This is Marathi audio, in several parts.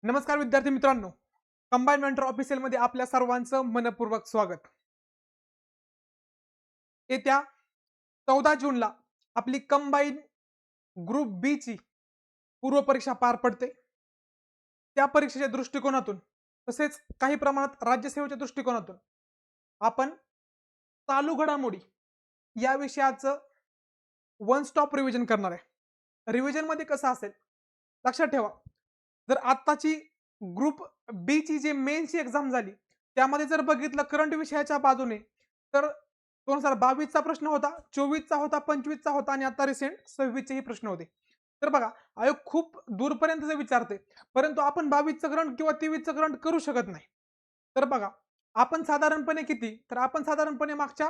नमस्कार विद्यार्थी मित्रांनो, कंबाईन मेंटर ऑफिशियलमध्ये आपल्या सर्वांचं मनपूर्वक स्वागत. येत्या 14 जूनला आपली कंबाईन ग्रुप बी ची पूर्व परीक्षा पार पडते. त्या परीक्षेच्या दृष्टिकोनातून तसेच काही प्रमाणात राज्यसेवेच्या दृष्टिकोनातून आपण चालू घडामोडी या विषयाचं वन स्टॉप रिव्हिजन करणार आहे. रिव्हिजन मध्ये कसं असेल लक्षात ठेवा. जर आत्ताची ग्रुप बी ची जी मेन्सची एक्झाम झाली त्यामध्ये जर बघितलं करंट विषयाच्या बाजूने तर 2022 चा प्रश्न होता, 24 चा होता, 25 चा होता आणि आता रिसेंट 26 चे प्रश्न होते. तर बघा आयोग खूप दूरपर्यंत विचारते, परंतु आपण 22 चं करंट किंवा 23 चं करंट करू शकत नाही. तर बघा आपण साधारणपणे किती, तर आपण साधारणपणे मागच्या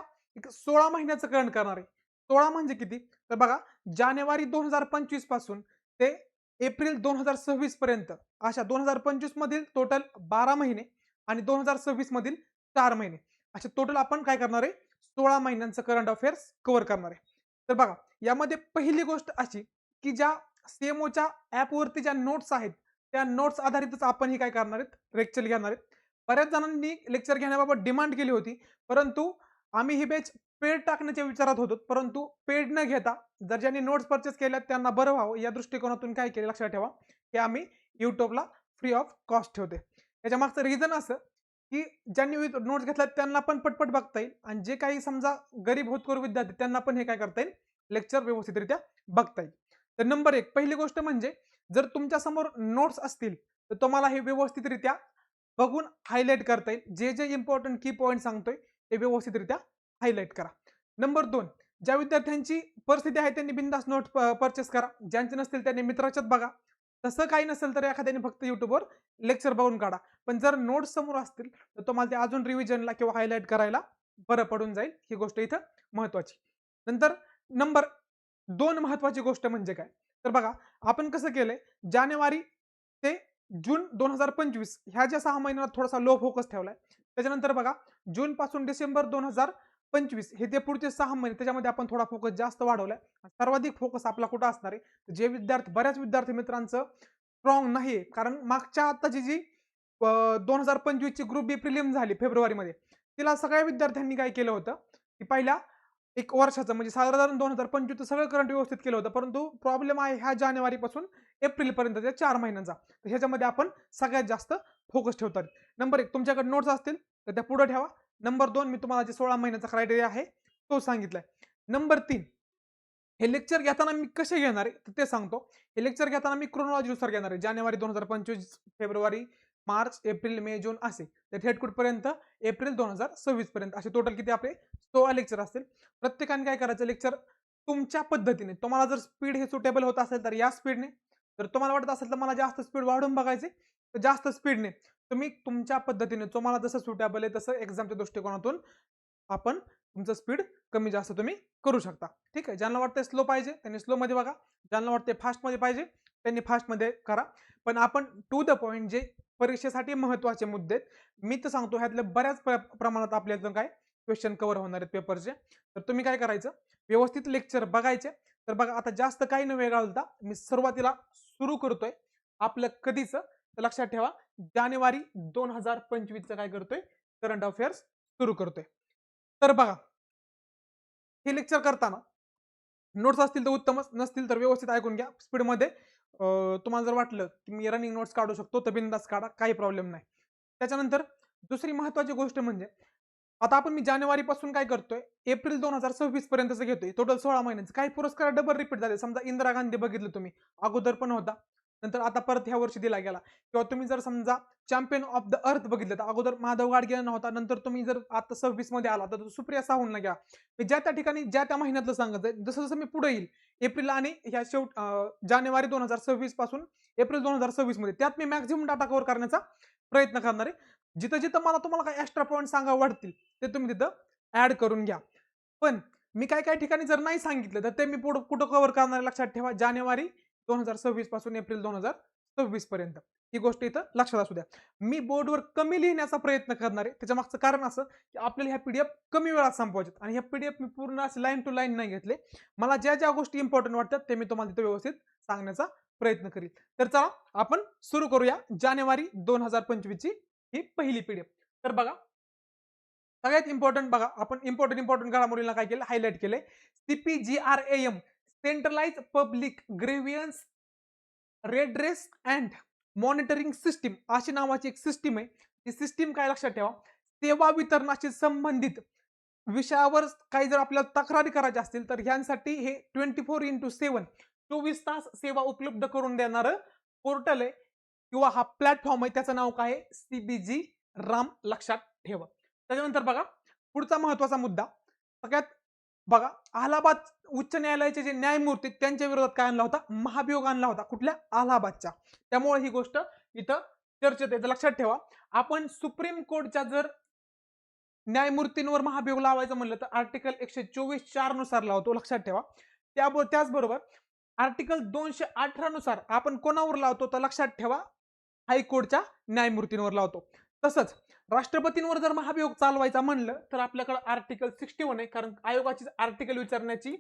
16 महिन्याचं करंट करणार आहे. 16 म्हणजे किती, तर बघा जानेवारी 2025 पासून ते एप्रिल 2026 पर्यंत अशा 2025 मधील टोटल 12 महिने आणि 2026 मधील 4 महिने असे टोटल आपण काय करणार आहे 16 महिन्यांचं करंट अफेअर्स कव्हर करणार आहे. तर बघा यामध्ये पहिली गोष्ट अशी की ज्या सीएमओच्या ॲपवरती ज्या नोट्स आहेत त्या नोट्स आधारितच आपण ही काय करणार आहेत लेक्चर घेणार आहेत. बऱ्याच जणांनी लेक्चर घेण्याबाबत डिमांड केली होती, परंतु आम्ही ही बॅच पेड टाकण्याच्या विचारात होतो, परंतु पेड न घेता जर ज्यांनी नोट्स परचेस केल्यात त्यांना बरं व्हावं या दृष्टिकोनातून काय केलं लक्षात ठेवा की आम्ही युट्यूबला फ्री ऑफ कॉस्ट ठेवते. याच्या मागचं रिझन असं की ज्यांनी नोट्स घेतल्यात त्यांना पण पटपट बघता येईल आणि जे काही समजा गरीब होतकरू विद्यार्थी त्यांना पण हे काय करता येईल लेक्चर व्यवस्थितरित्या बघता येईल. तर नंबर एक पहिली गोष्ट म्हणजे जर तुमच्या समोर नोट्स असतील तर तुम्हाला हे व्यवस्थितरित्या बघून हायलाइट करता येईल. जे जे इम्पॉर्टंट की पॉईंट सांगतोय ते व्यवस्थितरित्या हायलाइट करा. नंबर 2 ज्या विद्यार्थ्यांची परिस्थिती आहे त्यांनी बिंदास नोट परचेस करा. ज्यांचे नसतील त्यांनी मित्राच्यात बघा. तसं काही नसेल तर एखाद्याने फक्त युट्यूबवर लेक्चर बघून काढा. पण जर नोट्स समोर असतील तर तुम्हाला ते अजून रिव्हिजनला किंवा हायलाइट करायला बरं पडून जाईल. ही गोष्ट इथं महत्वाची. नंतर नंबर 2 महत्वाची गोष्ट म्हणजे काय, तर बघा आपण कसं केलंय जानेवारी ते जून 2025 ह्या ज्या 6 महिन्यात थोडासा लो फोकस ठेवलाय. त्याच्यानंतर बघा जून पासून डिसेंबर 2025 हे ते पुढचे 6 महिने त्याच्यामध्ये आपण थोडा फोकस जास्त वाढवलाय. सर्वाधिक फोकस आपला कुठं असणार आहे, जे विद्यार्थी बऱ्याच विद्यार्थी मित्रांचं स्ट्रॉंग नाहीये, कारण मागच्या आताची जी 2025 ची ग्रुप बी प्रिलिम झाली फेब्रुवारीमध्ये तिला सगळ्या विद्यार्थ्यांनी काय केलं होतं की पहिल्या एक वर्षाचं म्हणजे साधारण 2025 सगळं करंट व्यवस्थित केलं होतं, परंतु प्रॉब्लेम आहे ह्या जानेवारीपासून एप्रिल पर्यंतच्या 4 महिन्यांचा. तर ह्याच्यामध्ये आपण सगळ्यात जास्त फोकस ठेवतात. नंबर 1 तुमच्याकडे नोट्स असतील तर त्या पुढे ठेवा. नंबर 2 मी तुम्हाला जे 16 महिन्याचा क्रायटेरिया आहे तो सांगितलाय. नंबर 3 हे लेक्चर घेताना मी कसे घेणार आहे ते सांगतो. हे लेक्चर घेताना मी क्रोनॉलॉजीनुसार घेणार आहे. जानेवारी 2025, फेब्रुवारी, मार्च, एप्रिल, मे, जून असे. तर थेट कुठपर्यंत एप्रिल 2026 पर्यंत असे टोटल किती आपले 16 लेक्चर असतील. प्रत्येकाने काय करायचं लेक्चर तुमच्या पद्धतीने. तुम्हाला जर स्पीड हे सुटेबल होत असेल तर या स्पीडने, जर तुम्हाला वाटत असेल तर मला जास्त स्पीड वाढवून बघायचे तर जास्त स्पीडने तुम्ही तुमच्या पद्धतीने तुम्हाला जसं सुटेबल आहे तसं एक्झामच्या दृष्टिकोनातून आपण तुमचं स्पीड कमी जास्त तुम्ही करू शकता. ठीक आहे. ज्यांना वाटतं स्लो पाहिजे त्यांनी स्लो मध्ये बघा, ज्यांना वाटते फास्ट मध्ये पाहिजे त्यांनी फास्ट मध्ये करा. पण आपण टू द पॉइंट जे परीक्षेसाठी महत्वाचे मुद्दे मी तर सांगतो ह्यातले बऱ्याच प्रमाणात आपल्याला काय क्वेश्चन कव्हर होणार आहेत पेपरचे. तर तुम्ही काय करायचं व्यवस्थित लेक्चर बघायचे. तर बघा आता जास्त काही न वेगळा होता मी सुरुवातीला सुरू करतोय आपलं कधीच, तर लक्षात ठेवा जानेवारी 2025 काय करतोय करंट अफेअर्स सुरू करतोय. तर बघा हे लेक्चर करताना नोट्स असतील तर उत्तमच, नसतील तर व्यवस्थित ऐकून घ्या स्पीडमध्ये. तुम्हाला जर वाटलं की मी रनिंग नोट्स काढू शकतो तर बिंदास काढा, काही प्रॉब्लेम नाही. त्याच्यानंतर दुसरी महत्वाची गोष्ट म्हणजे आता आपण मी जानेवारी पासून काय करतोय एप्रिल 2026 पर्यंतच घेतोय टोटल 16 महिन्यांचं. काही पुरस्कार डबल रिपीट झाले. समजा इंदिरा गांधी बघितलं तुम्ही अगोदर पण होता, नंतर आता परत ह्या वर्षी दिला गेला. किंवा तुम्ही जर समजा चॅम्पियन ऑफ द अर्थ बघितलं तर अगोदर माधव गाडगे नव्हता, नंतर तुम्ही जर आता 26 मध्ये आला तर सुप्रिया साहूंना घ्या. ज्या त्या ठिकाणी ज्या त्या महिन्यातलं सांगत जसं जसं मी पुढे येईल एप्रिल आणि ह्या जानेवारी 2026 पासून एप्रिल 2026 मध्ये त्यात मी मॅक्झिमम डाटा कव्हर करण्याचा प्रयत्न करणार आहे. जिथं जिथं मला तुम्हाला काही एक्स्ट्रा पॉईंट सांगा वाटतील ते तुम्ही तिथं ऍड करून घ्या. पण मी काय काय ठिकाणी जर नाही सांगितलं तर ते मी पुढे कुठं कव्हर करणार लक्षात ठेवा जानेवारी 2026 पासून एप्रिल 2026 पर्यंत. ही गोष्ट इथं लक्षात असू द्या. मी बोर्डवर कमी लिहिण्याचा प्रयत्न करणार आहे. त्याच्या मागचं कारण असं की आपल्याला ह्या पीडीएफ कमी वेळात संपवायच्यात आणि ह्या पीडीएफ मी पूर्ण असे लाईन टू लाईन नाही घेतले. मला ज्या ज्या गोष्टी इम्पॉर्टंट वाटतात ते मी तुम्हाला तिथे व्यवस्थित सांगण्याचा प्रयत्न करील. तर चला आपण सुरू करूया जानेवारी 2025 ची ही पहिली पीडीएफ. तर बघा सगळ्यात इम्पॉर्टंट बघा आपण इम्पॉर्टंट घडामोडींना काय केलं हायलाइट केले. CPGRAM centralise public grievance redress and monitoring system अशी नावाची एक सिस्टीम आहे. ती सिस्टीम काय लक्षात ठेवा, सेवा वितरणाशी संबंधित विषयावर काही जर आपल्याला तक्रारी करायच्या असतील तर ह्यांसाठी हे 24x7 24 तास सेवा उपलब्ध करून देणारं पोर्टल आहे किंवा हा प्लॅटफॉर्म आहे. त्याचं नाव काय आहे, CPG RAM लक्षात ठेवा. त्याच्यानंतर बघा पुढचा महत्वाचा मुद्दा सगळ्यात बघा अलाहाबाद उच्च न्यायालयाचे जे न्यायमूर्ती त्यांच्या विरोधात काय आणला होता, महाभियोग आणला होता. कुठल्या, अलाहाबादच्या. त्यामुळे ही गोष्ट इथं चर्चेत आहे. लक्षात ठेवा आपण सुप्रीम कोर्टच्या जर न्यायमूर्तींवर महाभियोग लावायचं म्हणलं तर आर्टिकल 124(4) नुसार लावतो. लक्षात ठेवा. त्याचबरोबर आर्टिकल 218 नुसार आपण कोणावर लावतो तर लक्षात ठेवा हायकोर्टच्या न्यायमूर्तींवर लावतो. तसंच राष्ट्रपतींवर जर महाभियोग चालवायचा म्हणलं तर आपल्याकडे आर्टिकल 61 आहे. कारण आयोगाची आर्टिकल विचारण्याची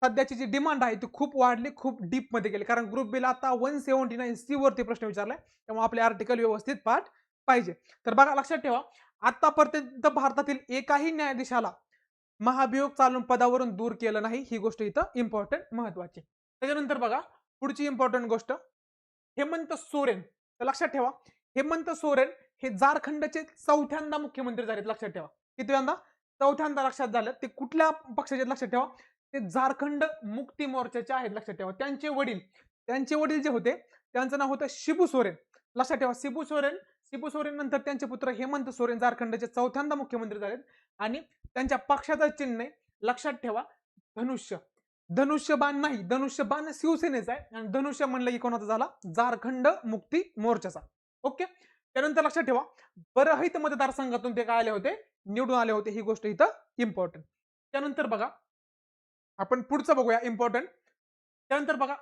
सध्याची जी डिमांड आहे ती खूप वाढली, खूप डीप मध्ये गेली. कारण ग्रुप बीला आता 179C वरती प्रश्न विचारलाय. त्यामुळे आपले आर्टिकल व्यवस्थित पाठ पाहिजे. तर बघा लक्षात ठेवा आतापर्यंत भारतातील एकाही न्यायाधीशाला महाभियोग चालून पदावरून दूर केलं नाही. ही गोष्ट इथं इम्पॉर्टंट महत्वाची. त्याच्यानंतर बघा पुढची इम्पॉर्टंट गोष्ट हेमंत सोरेन. तर लक्षात ठेवा हेमंत सोरेन हे झारखंडचे चौथ्यांदा मुख्यमंत्री झालेत. लक्षात ठेवा कितव्यांदा, चौथ्यांदा लक्षात झालं. ते कुठल्या पक्षाचे लक्षात ठेवा, ते झारखंड मुक्ती मोर्चाचे आहेत. लक्षात ठेवा त्यांचे वडील जे होते त्यांचं नाव होतं शिबू सोरेन. लक्षात ठेवा शिबू सोरेन नंतर त्यांचे पुत्र हेमंत सोरेन झारखंडचे चौथ्यांदा मुख्यमंत्री झालेत. आणि त्यांच्या पक्षाचं चिन्ह लक्षात ठेवा धनुष्यबाण नाही, धनुष्यबाण शिवसेनेचा आहे आणि धनुष्य म्हणलं की कोणाचा झाला, झारखंड मुक्ती मोर्चाचा. ओके. त्यानंतर लक्षात ठेवा बरहित मतदारसंघातून ते काय आले होते, निवडून आले होते. ही गोष्ट इथं इम्पॉर्टंट. त्यानंतर बघा आपण पुढचं बघूया इम्पॉर्टंट. त्यानंतर बघा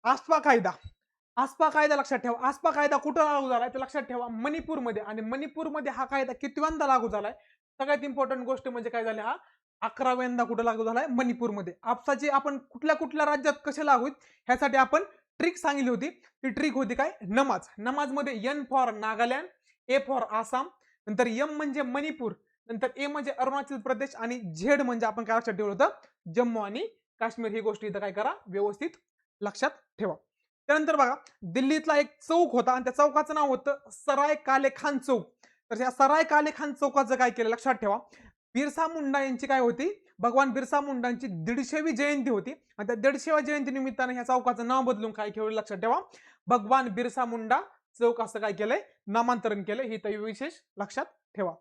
आस्पा कायदा लक्षात ठेवा. आस्पा कायदा कुठं लागू झालाय तर लक्षात ठेवा मणिपूरमध्ये. आणि मणिपूरमध्ये हा कायदा कितव्यांदा लागू झालाय, सगळ्यात इम्पॉर्टंट गोष्ट म्हणजे काय झाले, हा 11व्यांदा कुठं लागू झालाय, मणिपूरमध्ये. आपसाची आपण कुठल्या राज्यात कसे लागू ह्यासाठी आपण ट्रिक सांगितली होती. ती ट्रिक होती काय, नमाज मध्ये N for Nagaland, A for Assam, नंतर M म्हणजे मणिपूर, नंतर A म्हणजे अरुणाचल प्रदेश आणि Z म्हणजे आपण काय लक्षात ठेवलं होतं, जम्मू आणि काश्मीर. ही गोष्ट इथं काय करा व्यवस्थित लक्षात ठेवा. त्यानंतर बघा दिल्लीतला एक चौक होता आणि त्या चौकाचं नाव होतं सराय काले खान चौक. तर या सराय काले खान चौकाचं काय केलं लक्षात ठेवा, बिरसा मुंडा यांची काय होती, भगवान बिरसा मुंडांची 150वी जयंती होती. आणि त्या 150व्या जयंती निमित्तानं ह्या चौकाचं नाव बदलून काय ठेवलं लक्षात ठेवा, भगवान बिरसा मुंडा चौक असं काय केलंय, नामांतरण केलंय. ही तर विशेष लक्षात ठेवा.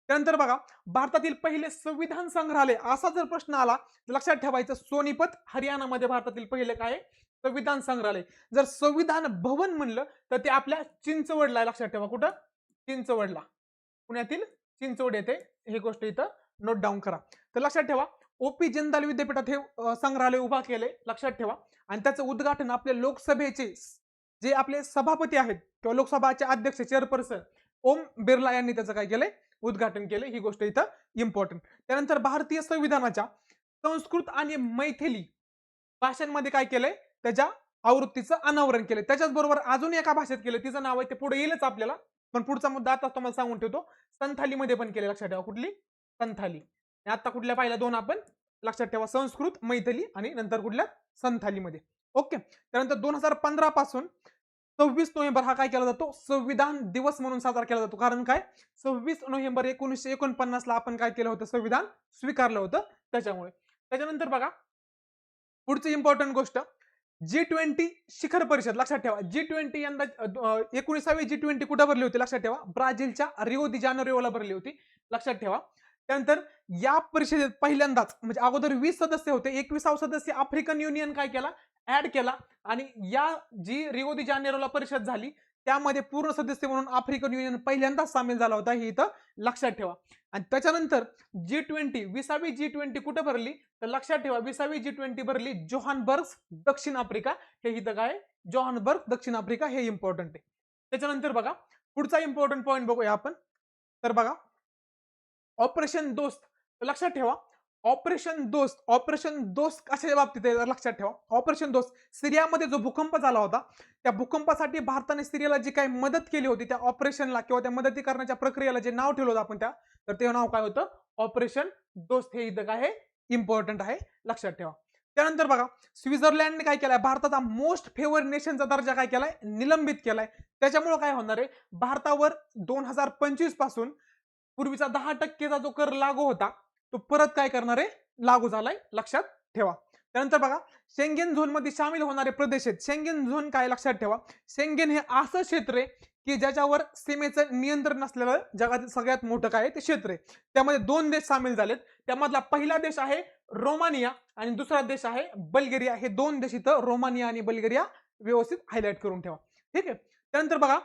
त्यानंतर बघा भारतातील पहिले संविधान संग्रहालय असा जर प्रश्न आला तर लक्षात ठेवायचं सोनीपत हरियाणामध्ये भारतातील पहिले काय संविधान संग्रहालय. जर संविधान भवन म्हणलं तर ते आपल्या चिंचवडला आहे. लक्षात ठेवा कुठं, चिंचवडला, पुण्यातील चिंचवड येथे. ही गोष्ट इथं नोट डाऊन करा. तर लक्षात ठेवा OP जिंदाल विद्यापीठात हे संग्रहालय उभा केले. लक्षात ठेवा. आणि त्याचं उद्घाटन आपले लोकसभेचे जे आपले सभापती आहेत किंवा लोकसभाचे अध्यक्ष चेअरपर्सन ओम बिर्ला यांनी त्याचं काय केलंय, उद्घाटन केले. ही गोष्ट इथं इम्पॉर्टंट. त्यानंतर भारतीय संविधानाच्या संस्कृत आणि मैथिली भाषांमध्ये काय केलंय, त्याच्या आवृत्तीचं अनावरण केलं. त्याच्याच बरोबर अजून एका भाषेत केलं, तिचं नाव आहे ते पुढे येईलच आपल्याला, पण पुढचा मुद्दा आता तुम्हाला सांगून ठेवतो. संथाली मध्ये पण केले. लक्षात ठेवा कुठली, संथाली. आता कुठल्या पाहिल्या दोन आपण लक्षात ठेवा, संस्कृत मैथिली आणि नंतर कुठल्या संथाली मध्ये. ओके. त्यानंतर 2015 पासून 26 नोव्हेंबर हा काय केला जातो, संविधान दिवस म्हणून साजरा केला जातो. कारण काय 26 नोव्हेंबर 1949 ला आपण काय केलं होतं, संविधान स्वीकारलं होतं त्याच्यामुळे. त्याच्यानंतर बघा पुढची इम्पॉर्टंट गोष्ट G20 शिखर परिषद. लक्षात ठेवा G20 यंदा 19वी G20 कुठे भरली होती, लक्षात ठेवा ब्राझीलच्या रिओ दी जानेरोला भरली होती. लक्षात ठेवा. त्यानंतर या परिषदेत पहिल्यांदाच म्हणजे अगोदर 20 सदस्य होते, 21वा सदस्य आफ्रिकन युनियन काय केला, ऍड केला. आणि या जी रिओ दी जानेरोला परिषद झाली त्यामध्ये पूर्ण सदस्य म्हणून आफ्रिकन युनियन पहिल्यांदाच सामील झाला होता. हे इथं लक्षात ठेवा. आणि त्याच्यानंतर G20 20वी G20 कुठे भरली तर लक्षात ठेवा 20वी G20 भरली जोहान्सबर्ग दक्षिण आफ्रिका. हे इथं काय, जोहान्सबर्ग दक्षिण आफ्रिका. हे इम्पॉर्टंट आहे. त्याच्यानंतर बघा पुढचा इम्पॉर्टंट पॉईंट बघूया आपण. तर बघा ऑपरेशन दोस्त. लक्षात ठेवा ऑपरेशन दोस्त कशाच्या बाबतीत आहे लक्षात ठेवा. ऑपरेशन दोस्त सिरियामध्ये जो भूकंप झाला होता, त्या भूकंपासाठी भारताने सिरियाला जी काही मदत केली होती, त्या ऑपरेशनला किंवा त्या मदती करण्याच्या प्रक्रियेला जे नाव ठेवलं होतं आपण तर ते नाव काय होतं? ऑपरेशन दोस्त. हे इथं काय आहे? इम्पॉर्टंट आहे, लक्षात ठेवा. त्यानंतर बघा, स्वित्झर्लंडने काय केलंय? भारताचा मोस्ट फेवर नेशनचा दर्जा काय केलाय? निलंबित केलाय. त्याच्यामुळे काय होणार आहे? भारतावर 2025 पासून पूर्वीचा 10% जो कर लागू होता, तो परत काय करणार आहे? लागू झालाय, लक्षात ठेवा. त्यानंतर बघा, शेंगेन झोन मध्ये सामील होणारे प्रदेश आहेत. शेंगेन झोन काय? लक्षात ठेवा. शेंगेन हे असं क्षेत्र आहे की ज्याच्यावर सीमेचं नियंत्रण असलेलं जगातील सगळ्यात मोठं काय ते क्षेत्र आहे. त्यामध्ये 2 देश सामील झालेत. त्यामधला पहिला देश आहे रोमानिया आणि दुसरा देश आहे बल्गेरिया. हे 2 देश इथं रोमानिया आणि बल्गेरिया व्यवस्थित हायलाइट करून ठेवा. ठीक आहे. त्यानंतर बघा,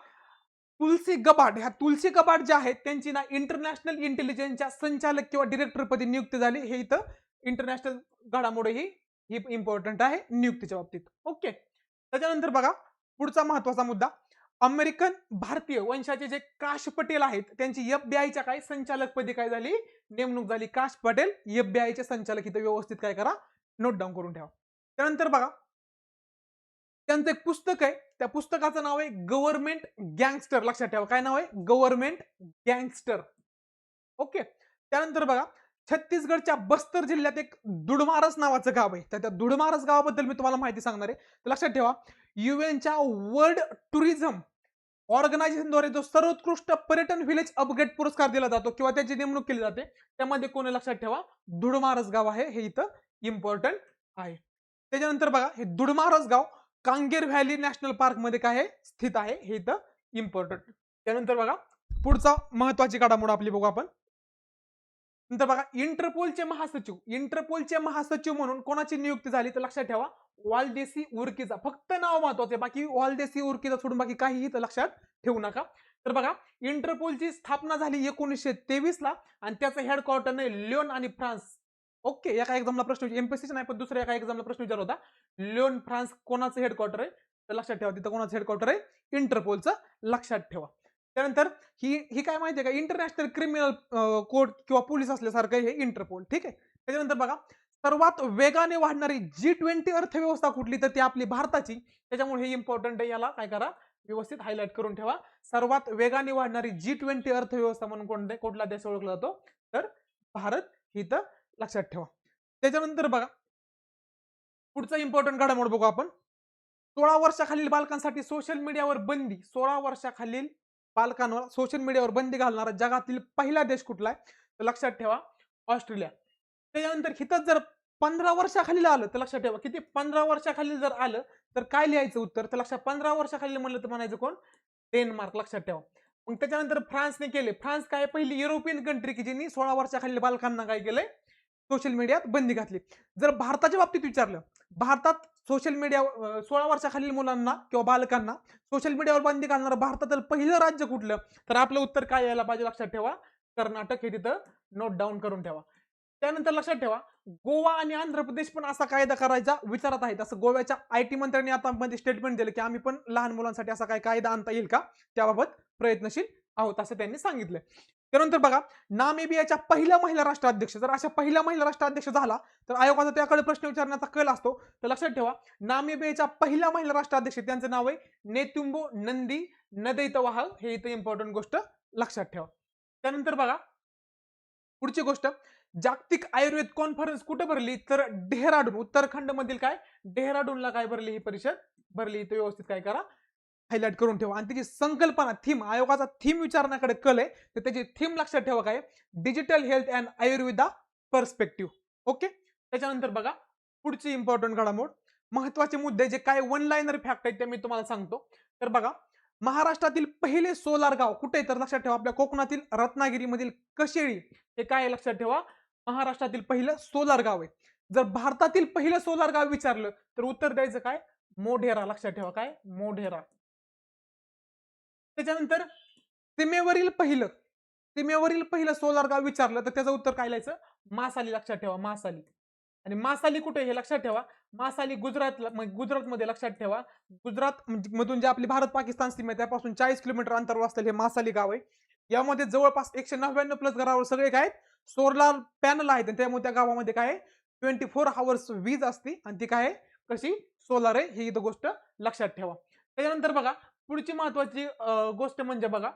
तुलसी गबाड, ह्या तुलसी गबाड ज्या आहेत त्यांची ना इंटरनॅशनल इंटेलिजन्सच्या संचालक किंवा डिरेक्टर पदी नियुक्ती झाली. हे इथं इंटरनॅशनल घडामोडी ही इम्पॉर्टंट आहे नियुक्तीच्या बाबतीत. ओके. त्याच्यानंतर बघा, पुढचा महत्वाचा मुद्दा, अमेरिकन भारतीय वंशाचे जे काश पटेल आहेत त्यांची एफबीआयच्या काय संचालक पदी काय झाली? नेमणूक झाली. काश पटेल एफबीआयचे संचालक इथं व्यवस्थित काय करा? नोट डाऊन करून ठेवा. त्यानंतर बघा, त्यांचं एक पुस्तक आहे, त्या पुस्तकाचं नाव आहे गव्हर्नमेंट गँगस्टर. लक्षात ठेवा, काय नाव आहे? Government gangster. ओके. त्यानंतर बघा, छत्तीसगडच्या बस्तर जिल्ह्यात एक दुडमारस नावाचं गाव आहे. तर त्या दुडमारस गावाबद्दल मी तुम्हाला माहिती सांगणार आहे. तर लक्षात ठेवा, युएनच्या वर्ल्ड टुरिझम ऑर्गनायझेशनद्वारे जो सर्वोत्कृष्ट पर्यटन व्हिलेज अपग्रेड पुरस्कार दिला जातो किंवा त्याची नेमणूक केली जाते, त्यामध्ये कोण आहे? लक्षात ठेवा, दुडमारस गाव आहे. हे इथं इम्पॉर्टंट आहे. त्याच्यानंतर बघा, हे दुडमारस गाव कांगेर व्हॅली नॅशनल पार्क मध्ये काय आहे? स्थित आहे. हे इथं इम्पॉर्टंट. त्यानंतर बघा, पुढचा महत्वाची घडामोड आपली बघू आपण. नंतर बघा, इंटरपोलचे महासचिव म्हणून कोणाची नियुक्ती झाली? तर लक्षात ठेवा, वाल्देसी उर्कीचा. फक्त नाव महत्वाचे, बाकी वाल्देसी उर्कीचा सोडून बाकी काहीही तर लक्षात ठेवू नका. तर बघा, इंटरपोलची स्थापना झाली 1923 ला आणि त्याचं हेडक्वार्टर नाही लिओन आणि फ्रान्स. ओके. एका एक्झामला प्रश्न एमपीएससी नाही पण दुसऱ्या एका एक्झामला प्रश्न विचार होता, लिओन फ्रान्स कोणाचं हेडक्वार्टर आहे? तर लक्षात ठेवा, तिथं कोणाचं हेडक्वार्टर आहे? इंटरपोलचं. लक्षात ठेवा. त्यानंतर ही काय माहितीये का? इंटरनॅशनल क्रिमिनल कोर्ट किंवा पोलीस असल्यासारखं हे इंटरपोल. ठीक आहे. त्याच्यानंतर बघा, सर्वात वेगाने वाढणारी G20 अर्थव्यवस्था कुठली? तर ती आपली भारताची. त्याच्यामुळे हे इम्पॉर्टंट आहे. याला काय करा? व्यवस्थित हायलाइट करून ठेवा. सर्वात वेगाने वाढणारी G20 अर्थव्यवस्था म्हणून कुठला देश ओळखला जातो? तर भारत. इथं लक्षात ठेवा. त्याच्यानंतर बघा, पुढचा इम्पॉर्टंट घडामोड बघू आपण. 16 वर्षाखालील बालकांसाठी सोशल मीडियावर बंदी. 16 वर्षाखालील बालकांवर सोशल मीडियावर बंदी घालणारा जगातील पहिला देश कुठला आहे? तर लक्षात ठेवा, ऑस्ट्रेलिया. त्याच्यानंतर हिथं जर 15 वर्षाखालील आलं तर लक्षात ठेवा, किती? 15 वर्षाखालील जर आलं तर काय लिहायचं उत्तर? तर लक्षात, 15 वर्षाखालील म्हणलं तर म्हणायचं कोण? डेन्मार्क. लक्षात ठेवा. मग त्याच्यानंतर फ्रान्सने केले. फ्रान्स काय? पहिली युरोपियन कंट्री की ज्यांनी 16 वर्षाखालील बालकांना काय केलंय? सोशल मीडियात बंदी घातली. जर भारताच्या बाबतीत विचारलं, भारतात सोशल मीडिया 16 वर्षाखालील मुलांना किंवा बालकांना सोशल मीडियावर बंदी घालणारं भारतातील पहिलं राज्य कुठलं? तर आपलं उत्तर काय यायला पाहिजे? लक्षात ठेवा, कर्नाटक. हे तिथं नोट डाऊन करून ठेवा. त्यानंतर लक्षात ठेवा, गोवा आणि आंध्र प्रदेश पण असा कायदा करायचा विचारात आहेत. असं गोव्याच्या आयटी मंत्र्यांनी आता मध्ये स्टेटमेंट दिलं की आम्ही पण लहान मुलांसाठी असा काही कायदा आणता येईल का, त्याबाबत प्रयत्नशील आहोत, असं त्यांनी सांगितलं. त्यानंतर बघा, नामिबियाच्या पहिल्या महिला राष्ट्राध्यक्ष, जर अशा पहिल्या महिला राष्ट्राध्यक्ष झाला तर आयोगाचा त्याकडे प्रश्न विचारण्याचा कल असतो. तर लक्षात ठेवा, नामिबियाच्या पहिल्या महिला राष्ट्राध्यक्ष त्यांचं नाव आहे नेतुंबो नंदी नदैतवाह. हे इथे इम्पॉर्टंट गोष्ट लक्षात ठेवा. त्यानंतर बघा, पुढची गोष्ट, जागतिक आयुर्वेद कॉन्फरन्स कुठे भरली? तर डेहराडून, उत्तराखंड मधील काय? डेहराडूनला काय भरली? ही परिषद भरली. इथे व्यवस्थित काय करा? हायलाइट करून ठेवा. आणि त्याची संकल्पना, थीम, आयोगाचा थीम विचारण्याकडे कल आहे, तर त्याची थीम लक्षात ठेवा काय? Digital health and Ayurveda perspective. Okay. त्याच्यानंतर बघा, पुढची इम्पॉर्टंट घडामोड, महत्वाचे मुद्दे जे काय वन लाइनर फॅक्ट आहेत ते मी तुम्हाला सांगतो. तर बघा, महाराष्ट्रातील पहिले सोलार गाव कुठे? तर लक्षात ठेवा, आपल्या कोकणातील रत्नागिरीमधील कशेळी. हे काय? लक्षात ठेवा, महाराष्ट्रातील पहिलं सोलार गाव आहे. जर भारतातील पहिलं सोलार गाव विचारलं तर उत्तर द्यायचं काय? मोढेरा. लक्षात ठेवा, काय? मोढेरा. त्याच्यानंतर सीमेवरील पहिलं सोलार गाव विचारलं तर त्याचं उत्तर काय लिहायचं? मासाली. लक्षात ठेवा, मासाली. आणि मासाली कुठे? हे लक्षात ठेवा, मासाली गुजरातमध्ये. लक्षात ठेवा, गुजरात मधून जे आपली भारत पाकिस्तान सीमा आहे त्यापासून 40 किलोमीटर अंतरावर असलेलं हे मासाली गाव आहे. यामध्ये जवळपास 199 प्लस घरावर सगळे काय? सोलार पॅनल आहेत आणि त्यामुळे त्या गावामध्ये काय आहे 24 hours वीज असते आणि ती काय आहे कशी सोलार आहे ही इथं गोष्ट लक्षात ठेवा. त्याच्यानंतर बघा पुढची महत्वाची गोष्ट म्हणजे बघा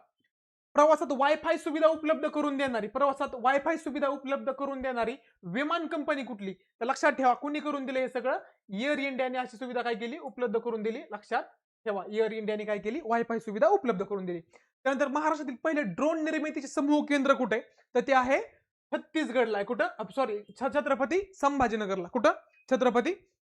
प्रवासात वायफाय सुविधा उपलब्ध करून देणारी उपलब्ध करून देणारी विमान कंपनी कुठली तर लक्षात ठेवा कुणी करून दिले हे सगळं एअर इंडियाने अशी सुविधा काय केली उपलब्ध करून दिली लक्षात ठेवा एअर इंडियाने काय केली वायफाय सुविधा उपलब्ध करून दिली. त्यानंतर महाराष्ट्रातील पहिले ड्रोन निर्मितीचे समूह केंद्र कुठे तर ते आहे छत्तीसगडला आहे कुठं सॉरी छत्रपती संभाजीनगरला कुठं छत्रपती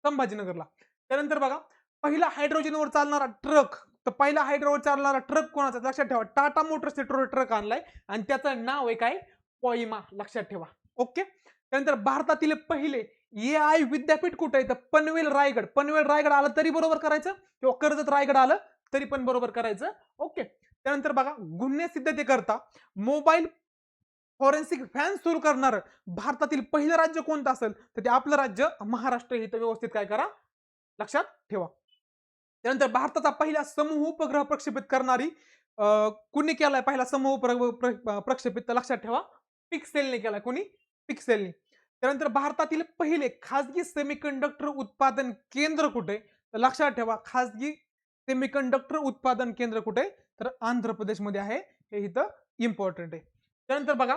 संभाजीनगरला. त्यानंतर बघा पहिला हायड्रोजनवर चालणारा ट्रक तर पहिला हायड्रोजनवर चालणारा ट्रक कोणाचा लक्षात ठेवा टाटा मोटर्सचे ट्रक आणलाय आणि त्याचं नाव आहे काय पॉइमा लक्षात ठेवा. ओके त्यानंतर भारतातील पहिले AI विद्यापीठ कुठे आहे तर पनवेल रायगड आलं तरी बरोबर करायचं किंवा कर्जत रायगड आलं तरी पण बरोबर करायचं. ओके त्यानंतर बघा गुन्हे सिद्धतेकरता मोबाईल फॉरेन्सिक व्हॅन सुरू करणार भारतातील पहिलं राज्य कोणतं असेल तर ते आपलं राज्य महाराष्ट्र हे व्यवस्थित काय करा लक्षात ठेवा. त्यानंतर भारताचा पहिला समूह उपग्रह प्रक्षेपित करणारी कुणी केलाय पहिला समूह प्रक्षेपित तर लक्षात ठेवा पिक्सेलने केलाय कुणी पिक्सेलने. त्यानंतर भारतातील पहिले खासगी सेमीकंडक्टर उत्पादन केंद्र कुठे तर लक्षात ठेवा खासगी सेमीकंडक्टर उत्पादन केंद्र कुठे तर आंध्र प्रदेशमध्ये आहे हे इथं इम्पॉर्टंट आहे. त्यानंतर बघा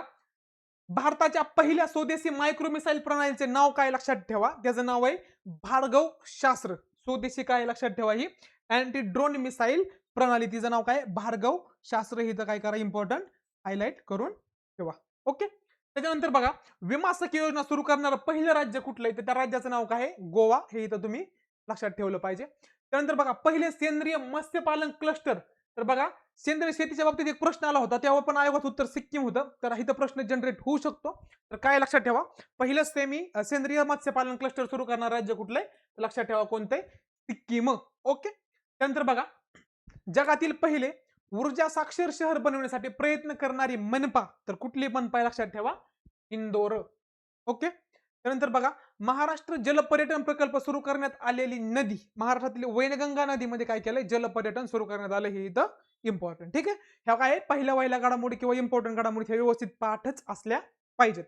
भारताच्या पहिल्या स्वदेशी मायक्रो मिसाईल प्रणालीचे नाव काय लक्षात ठेवा त्याचं नाव आहे भार्गव शास्त्र स्वदेशी काय लक्षात ठेवा ही अँटी ड्रोन मिसाईल प्रणाली तिचं नाव काय भार्गव शास्त्र ही काय करा इम्पॉर्टंट हायलाइट करून ठेवा. ओके त्याच्यानंतर बघा विमा सखी योजना सुरू करणारं पहिलं राज्य कुठलं आहे तर त्या राज्याचं नाव काय आहे गोवा हे इथं तुम्ही लक्षात ठेवलं पाहिजे. त्यानंतर बघा पहिले सेंद्रिय मत्स्यपालन क्लस्टर तर बघा सेंद्रिय शेतीच्या बाबतीत एक प्रश्न आला होता तेव्हा पण आयोगाचं उत्तर सिक्कीम होतं तर इथं प्रश्न जनरेट होऊ शकतो. तर काय लक्षात ठेवा पहिलं सेंद्रिय मत्स्यपालन क्लस्टर सुरू करणारं राज्य कुठलंय लक्षात ठेवा कोणतंय सिक्कीम. ओके त्यानंतर बघा जगातील पहिले ऊर्जा साक्षर शहर बनवण्यासाठी प्रयत्न करणारी मनपा तर कुठली मनपा लक्षात ठेवा इंदोर. ओके त्यानंतर बघा महाराष्ट्र जल पर्यटन प्रकल्प सुरू करण्यात आलेली नदी महाराष्ट्रातील वैनगंगा नदीमध्ये काय केलंय जल पर्यटन सुरू करण्यात आलं हे इथं इम्पॉर्टंट. ठीक आहे ह्या काय पहिल्या वहिल्या घडामोडी किंवा इम्पॉर्टंट घडामोडी व्यवस्थित पाठच असल्या पाहिजेत.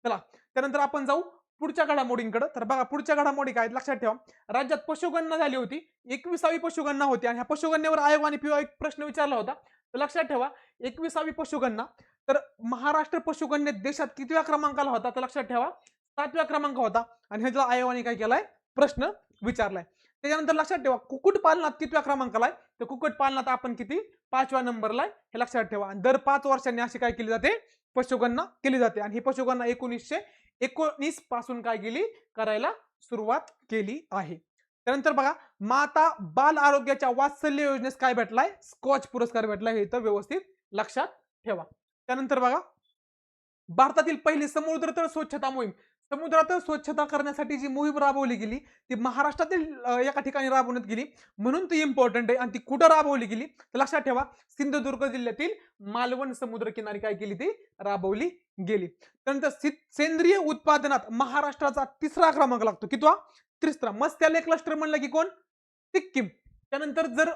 चला त्यानंतर आपण जाऊ पुढच्या घडामोडींकडे. तर बघा पुढच्या घडामोडी काय लक्षात ठेवा राज्यात पशुगणना झाली होती 21वी पशुगणना होती आणि ह्या पशुगणनेवर आयोगाने एक प्रश्न विचारला होता तर लक्षात ठेवा 21वी पशुगणना तर महाराष्ट्र पशुगणनेत देशात कितव्या क्रमांकाला होता तर लक्षात ठेवा 7व्या क्रमांक होता आणि ह्याचा आयोगाने काय केलाय प्रश्न विचारलाय. त्याच्यानंतर लक्षात ठेवा कुक्कुट पालनात कितव्या क्रमांकाला आहे तर कुक्कुट पालनात आपण किती 5व्या नंबरला आहे हे लक्षात ठेवा. आणि दर 5 वर्षांनी अशी काय केली जाते पशुगणना केली जाते आणि ही पशुगणना 1919 पासून काय केली करायला सुरुवात केली आहे. त्यानंतर बघा माता बाल आरोग्याच्या वात्सल्य योजनेस काय भेटलाय स्कॉच पुरस्कार भेटलाय हे इथं व्यवस्थित लक्षात ठेवा. त्यानंतर बघा भारतातील पहिली समुद्रतळ स्वच्छता मोहीम समुद्रातळ स्वच्छता करण्यासाठी जी मोहीम राबवली गेली ती महाराष्ट्रातील एका ठिकाणी राबवण्यात गेली म्हणून ती इम्पॉर्टंट आहे आणि ती कुठं राबवली गेली तर लक्षात ठेवा सिंधुदुर्ग जिल्ह्यातील मालवण समुद्र किनारी काय केली ती राबवली गेली. त्यानंतर सेंद्रिय उत्पादनात महाराष्ट्राचा 3रा क्रमांक लागतो कितवा 3रा मत्स्यालय क्लस्टर म्हणलं की कोण सिक्कीम. त्यानंतर जर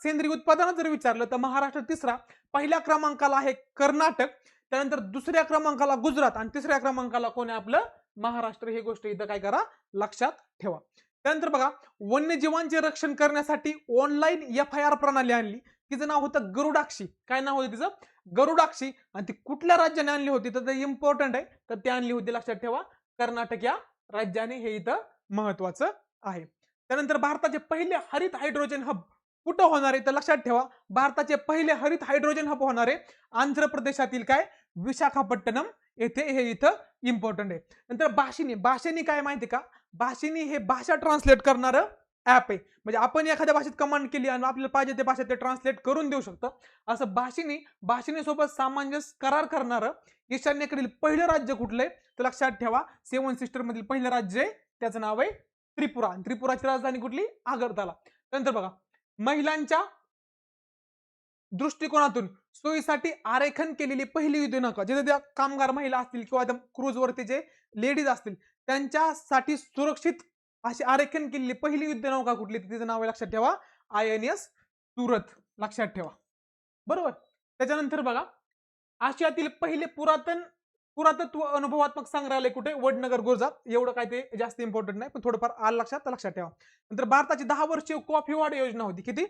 सेंद्रिय उत्पादनात जर विचारलं तर महाराष्ट्र 3रा पहिल्या क्रमांकाला आहे कर्नाटक त्यानंतर 2ऱ्या क्रमांकाला गुजरात आणि 3ऱ्या क्रमांकाला कोण आहे आपलं महाराष्ट्र ही गोष्ट इथं काय करा लक्षात ठेवा. त्यानंतर बघा वन्यजीवांचे रक्षण करण्यासाठी ऑनलाईन FIR प्रणाली आणली तिचं नाव होतं गरुडाक्षी काय नाव होतं तिचं गरुडाक्षी आणि ती कुठल्या राज्याने आणली होती तर ते इम्पॉर्टंट आहे तर ती आणली होती लक्षात ठेवा कर्नाटक या राज्याने हे इथं महत्वाचं आहे. त्यानंतर भारताचे पहिले हरित हायड्रोजन हब कुठं होणार आहे तर लक्षात ठेवा भारताचे पहिले हरित हायड्रोजन हब होणार आहे आंध्र प्रदेशातील काय विशाखापट्टणम येथे हे इथं इम्पॉर्टंट आहे. नंतर भाषिणी काय माहिती का भाषिणी हे भाषा ट्रान्सलेट करणारं ऍप आहे म्हणजे आपण एखाद्या भाषेत कमांड केली आणि आपल्याला पाहिजे त्या भाषेत ते ट्रान्सलेट करून देऊ शकतो. असं भाषिणीसोबत सामंजस्य करार करणारं ईशान्येकडील पहिलं राज्य कुठलंय तर लक्षात ठेवा 7 सिस्टर मधील पहिलं राज्य आहे त्याचं नाव आहे त्रिपुरा. त्रिपुराची राजधानी कुठली आगरताला. नंतर बघा महिलांच्या दृष्टिकोनातून सोयीसाठी आरेखन केलेली पहिली युद्धनौका जिथे त्या कामगार महिला असतील किंवा क्रूज वरती जे लेडीज असतील त्यांच्यासाठी सुरक्षित अशी आरेखन केलेली पहिली युद्धनौका कुठली तिचं नाव लक्षात ठेवा INS सुरत लक्षात ठेवा बरोबर. त्याच्यानंतर बघा आशियातील पहिले पुरातन पुरातत्व अनुभवात्मक संग्रहालय कुठे? वडनगर गुजरात. एवढं काय ते जास्त इम्पॉर्टंट नाही, पण थोडंफार आलं लक्षात तर लक्षात ठेवा. नंतर भारताची 10 वर्षीय कॉफी वाढ योजना होती. किती?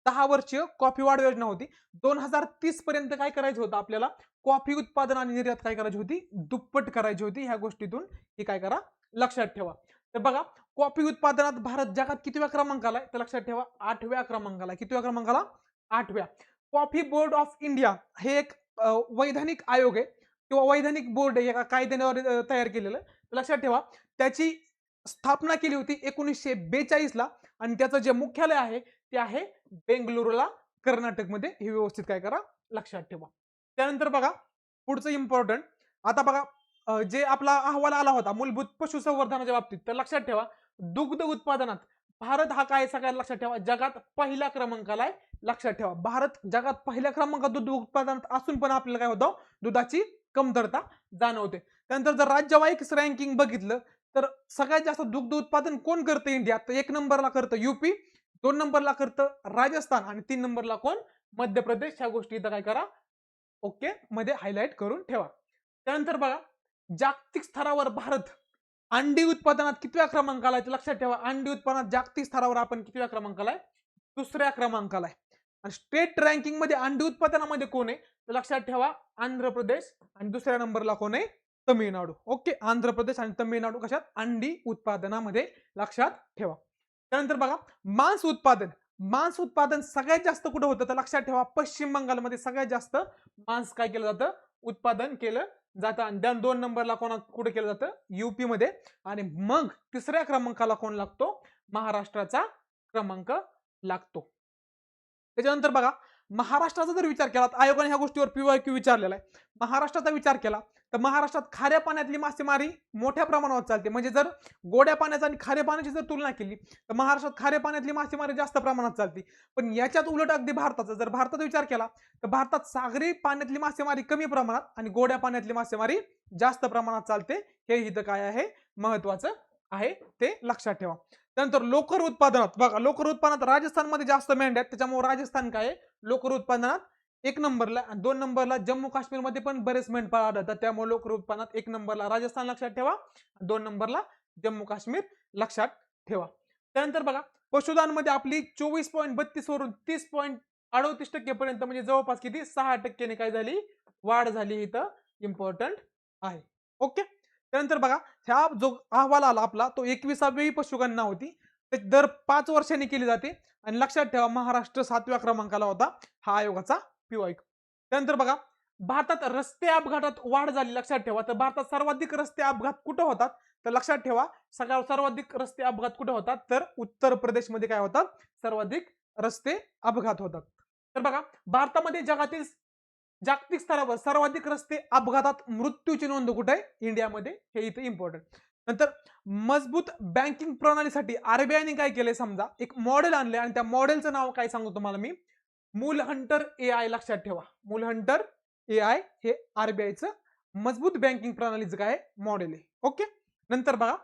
10 वर्षीय कॉफी वाढ योजना होती. 2030 पर्यंत काय करायचं होतं आपल्याला? कॉफी उत्पादन आणि निर्यात काय करायची होती? दुप्पट करायची होती. ह्या गोष्टीतून हे काय करा? लक्षात ठेवा. तर बघा, कॉफी उत्पादनात भारत जगात कितव्या क्रमांकाला आहे? तर लक्षात ठेवा 8व्या क्रमांकाला. कितव्या क्रमांकाला? 8व्या. कॉफी बोर्ड ऑफ इंडिया हे एक वैधानिक आयोग आहे किंवा वैधानिक बोर्ड आहे, एका कायद्याने तयार केलेलं. लक्षात ठेवा, त्याची स्थापना केली होती 1942 ला आणि त्याचं जे मुख्यालय आहे ते आहे बेंगलुरूला, कर्नाटकमध्ये. हे व्यवस्थित काय करा? लक्षात ठेवा. त्यानंतर बघा पुढचं इम्पॉर्टंट. आता बघा जे आपला अहवाल आला होता मूलभूत पशुसंवर्धनाच्या बाबतीत, तर लक्षात ठेवा दुग्ध उत्पादनात भारत हा काय सगळ्यांना लक्षात ठेवा जगात पहिल्या क्रमांकाला आहे. लक्षात ठेवा भारत जगात पहिल्या क्रमांकात दूध उत्पादनात असून पण आपल्याला काय होतं? दुधाची कमतरता जाणवते. त्यानंतर जर राज्यवाईक रँकिंग बघितलं तर सगळ्यात जास्त दुग्ध उत्पादन कोण करतं इंडियात? तर 1 नंबरला करतं यूपी, 2 नंबरला करतं राजस्थान आणि 3 नंबरला कोण? मध्य प्रदेश. ह्या गोष्टी इथं काय करा? ओके मध्ये हायलाइट करून ठेवा. त्यानंतर बघा जागतिक स्तरावर भारत अंडी उत्पादनात कितव्या क्रमांकाला आहे? लक्षात ठेवा अंडी उत्पादनात जागतिक स्तरावर आपण कितव्या क्रमांकाला आहे? 2ऱ्या क्रमांकाला आहे. आणि स्टेट रँकिंग मध्ये अंडी उत्पादनामध्ये कोण आहे? तर लक्षात ठेवा आंध्र प्रदेश आणि 2ऱ्या नंबरला कोण आहे? तमिळनाडू. ओके, आंध्र प्रदेश आणि तमिळनाडू कशात? अंडी उत्पादनामध्ये. लक्षात ठेवा. त्यानंतर बघा मांस उत्पादन. मांस उत्पादन सगळ्यात जास्त कुठे होतं? तर लक्षात ठेवा पश्चिम बंगालमध्ये सगळ्यात जास्त मांस काय केलं जातं? उत्पादन केलं जातं. आणि 2 नंबरला कुठे केलं जातं? यूपी मध्ये. आणि मग 3ऱ्या क्रमांकाला कोण लागतो? महाराष्ट्राचा क्रमांक लागतो. त्याच्यानंतर बघा महाराष्ट्राचा जर विचार केला आयोगाने ह्या गोष्टीवर PYQ विचारलेला आहे. महाराष्ट्राचा विचार केला तर महाराष्ट्रात खाऱ्या पाण्यातली मासेमारी मोठ्या प्रमाणावर चालते. म्हणजे जर गोड्या पाण्याचा आणि खाऱ्या पाण्याची जर तुलना केली तर महाराष्ट्रात खाऱ्या पाण्यातली मासेमारी जास्त प्रमाणात चालते. पण याच्यात उलट अगदी भारताचा जर भारतात विचार केला तर भारतात सागरी पाण्यातली मासेमारी कमी प्रमाणात आणि गोड्या पाण्यातली मासेमारी जास्त प्रमाणात चालते. हे इथं काय आहे? महत्वाचं आहे, ते लक्षात ठेवा. त्यानंतर लोकर उत्पादनात बघा लोकर उत्पादनात राजस्थानमध्ये जास्त मेंढ्या आहेत, त्याच्यामुळे राजस्थान काय आहे? लोकर उत्पादनात 1 नंबरला. आणि 2 नंबरला जम्मू काश्मीरमध्ये पण बरेच मेंढपाळ आढळतात, त्यामुळे लोकर उत्पादनात 1 नंबरला राजस्थान लक्षात ठेवा, 2 नंबरला जम्मू काश्मीर लक्षात ठेवा. त्यानंतर बघा पशुधनमध्ये आपली 24.32 वरून 30.38% पर्यंत म्हणजे जवळपास किती? 6% काय झाली? वाढ झाली. इथं इम्पॉर्टंट आहे. ओके. त्यानंतर बघा ह्या जो अहवाल आला आपला तो 21वी पशुगणना होती. ते दर 5 वर्षांनी केली जाते आणि लक्षात ठेवा महाराष्ट्र 7व्या क्रमांकाला होता हा आयोगाचा PYQ. त्यानंतर बघा भारतात रस्ते अपघातात वाढ झाली. लक्षात ठेवा तर भारतात सर्वाधिक रस्ते अपघात कुठे होतात? तर लक्षात ठेवा सर्वाधिक रस्ते अपघात कुठे होतात? तर उत्तर प्रदेशमध्ये काय होतात? सर्वाधिक रस्ते अपघात होतात. तर बघा भारतामध्ये जगातील जागतिक स्तरावर सर्वाधिक रस्ते अपघातात मृत्यूची नोंद कुठे आहे? इंडियामध्ये. हे इथे इम्पॉर्टंट. नंतर मजबूत बँकिंग प्रणालीसाठी RBI ने काय केलंय? समजा एक मॉडेल आणले आणि त्या मॉडेलचं नाव काय सांगतो तुम्हाला मी? मूल हंटर AI. लक्षात ठेवा मूल हंटर AI हे RBIचं मजबूत बँकिंग प्रणालीचं काय मॉडेल आहे. ओके. नंतर बघा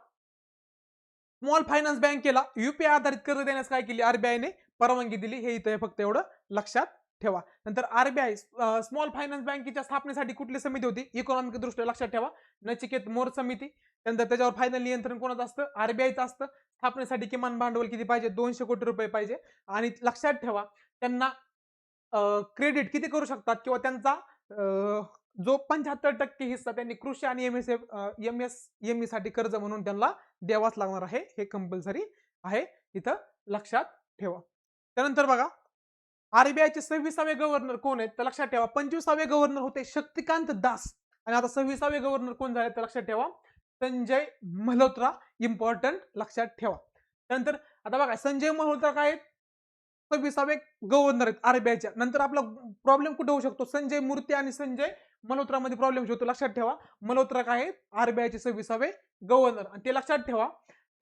स्मॉल फायनान्स बँकेला UPI आधारित कर्ज देण्यास काय केली? RBI ने परवानगी दिली. हे इथे फक्त एवढं लक्षात ठेवा. नंतर RBI स्मॉल फायनान्स बँकेच्या स्थापनेसाठी कुठली समिती होती? इकॉनॉमिक दृष्ट्या. लक्षात ठेवा नचिकेत मोर समिती. त्यानंतर त्याच्यावर फायनल नियंत्रण कोणाचं असतं? RBIचं असतं. स्थापनेसाठी किमान भांडवल किती पाहिजे? 200 कोटी रुपये पाहिजे. आणि लक्षात ठेवा त्यांना क्रेडिट किती करू शकतात किंवा त्यांचा जो 75% हिस्सा त्यांनी कृषी आणि MSME साठी कर्ज म्हणून त्यांना द्यावाच लागणार आहे. हे कंपल्सरी आहे. इथं लक्षात ठेवा. त्यानंतर बघा RBIचे 26वे गव्हर्नर कोण आहेत? तर लक्षात ठेवा 25वे गव्हर्नर होते शक्तिकांत दास आणि आता 26वे गव्हर्नर कोण झाले? तर लक्षात ठेवा संजय मल्होत्रा. इम्पॉर्टंट लक्षात ठेवा. त्यानंतर आता बघा संजय मल्होत्रा काय आहेत? 26वे गव्हर्नर आहेत RBIच्या. नंतर आपला प्रॉब्लेम कुठे होऊ शकतो? संजय मूर्ती आणि संजय मल्होत्रा मध्ये प्रॉब्लेम होतो. लक्षात ठेवा मल्होत्रा काय आहेत? RBIचे 26वे गव्हर्नर. आणि ते लक्षात ठेवा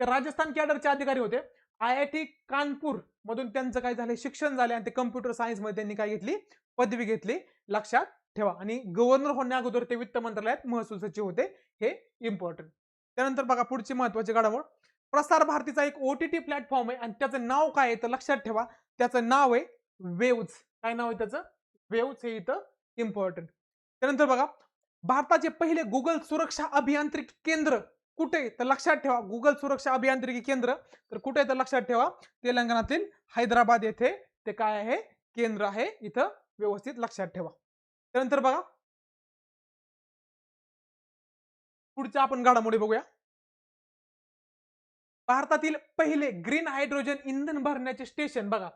ते राजस्थान कॅडरचे अधिकारी होते. IIT कानपूर मधून त्यांचं काय झाले? शिक्षण झाले आणि ते कम्प्युटर सायन्स मध्ये त्यांनी काय घेतली? पदवी घेतली. लक्षात ठेवा. आणि गव्हर्नर होण्या अगोदर ते वित्त मंत्रालयात महसूल सचिव होते. हे इम्पॉर्टंट. त्यानंतर बघा पुढची महत्वाची घडामोड प्रसार भारतीचा एक OTT प्लॅटफॉर्म आहे आणि त्याचं नाव काय आहे? तर लक्षात ठेवा त्याचं नाव आहे वेव्ज. काय नाव आहे त्याचं? वेव्ज. हे इथं इम्पॉर्टंट. त्यानंतर बघा भारताचे पहिले गुगल सुरक्षा अभियांत्रिकी केंद्र कुठे, तर लक्षात ठेवा गुगल सुरक्षा अभियांत्रिकी केंद्र तर कुठे, तर लक्षात ठेवा तेलंगणातील हैदराबाद येथे ते काय आहे, केंद्र आहे. इथं व्यवस्थित लक्षात ठेवा. त्यानंतर बघा पुढच्या आपण घडामोडी बघूया. भारतातील पहिले ग्रीन हायड्रोजन इंधन भरण्याचे स्टेशन बघा,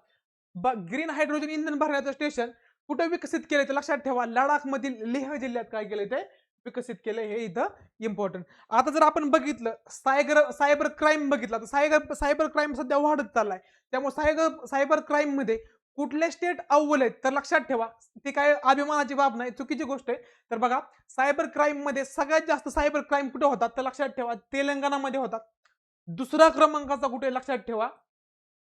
ग्रीन हायड्रोजन इंधन भरण्याचं स्टेशन कुठे विकसित केले, तर लक्षात ठेवा लडाख मधील लेह जिल्ह्यात काय केले, ते विकसित केले. हे इथं इम्पॉर्टंट. आता जर आपण बघितलं सायबर क्राईम बघितला, तर सायबर क्राईम सध्या वाढत चाललाय. त्यामुळे सायबर क्राईम मध्ये कुठले स्टेट अव्वल आहेत, तर लक्षात ठेवा ती काय अभिमानाची बाब नाही, चुकीची गोष्ट आहे. तर बघा सायबर क्राईम मध्ये सगळ्यात जास्त सायबर क्राईम कुठे होतात, तर लक्षात ठेवा तेलंगणामध्ये होतात. दुसरा क्रमांकाचा कुठे, लक्षात ठेवा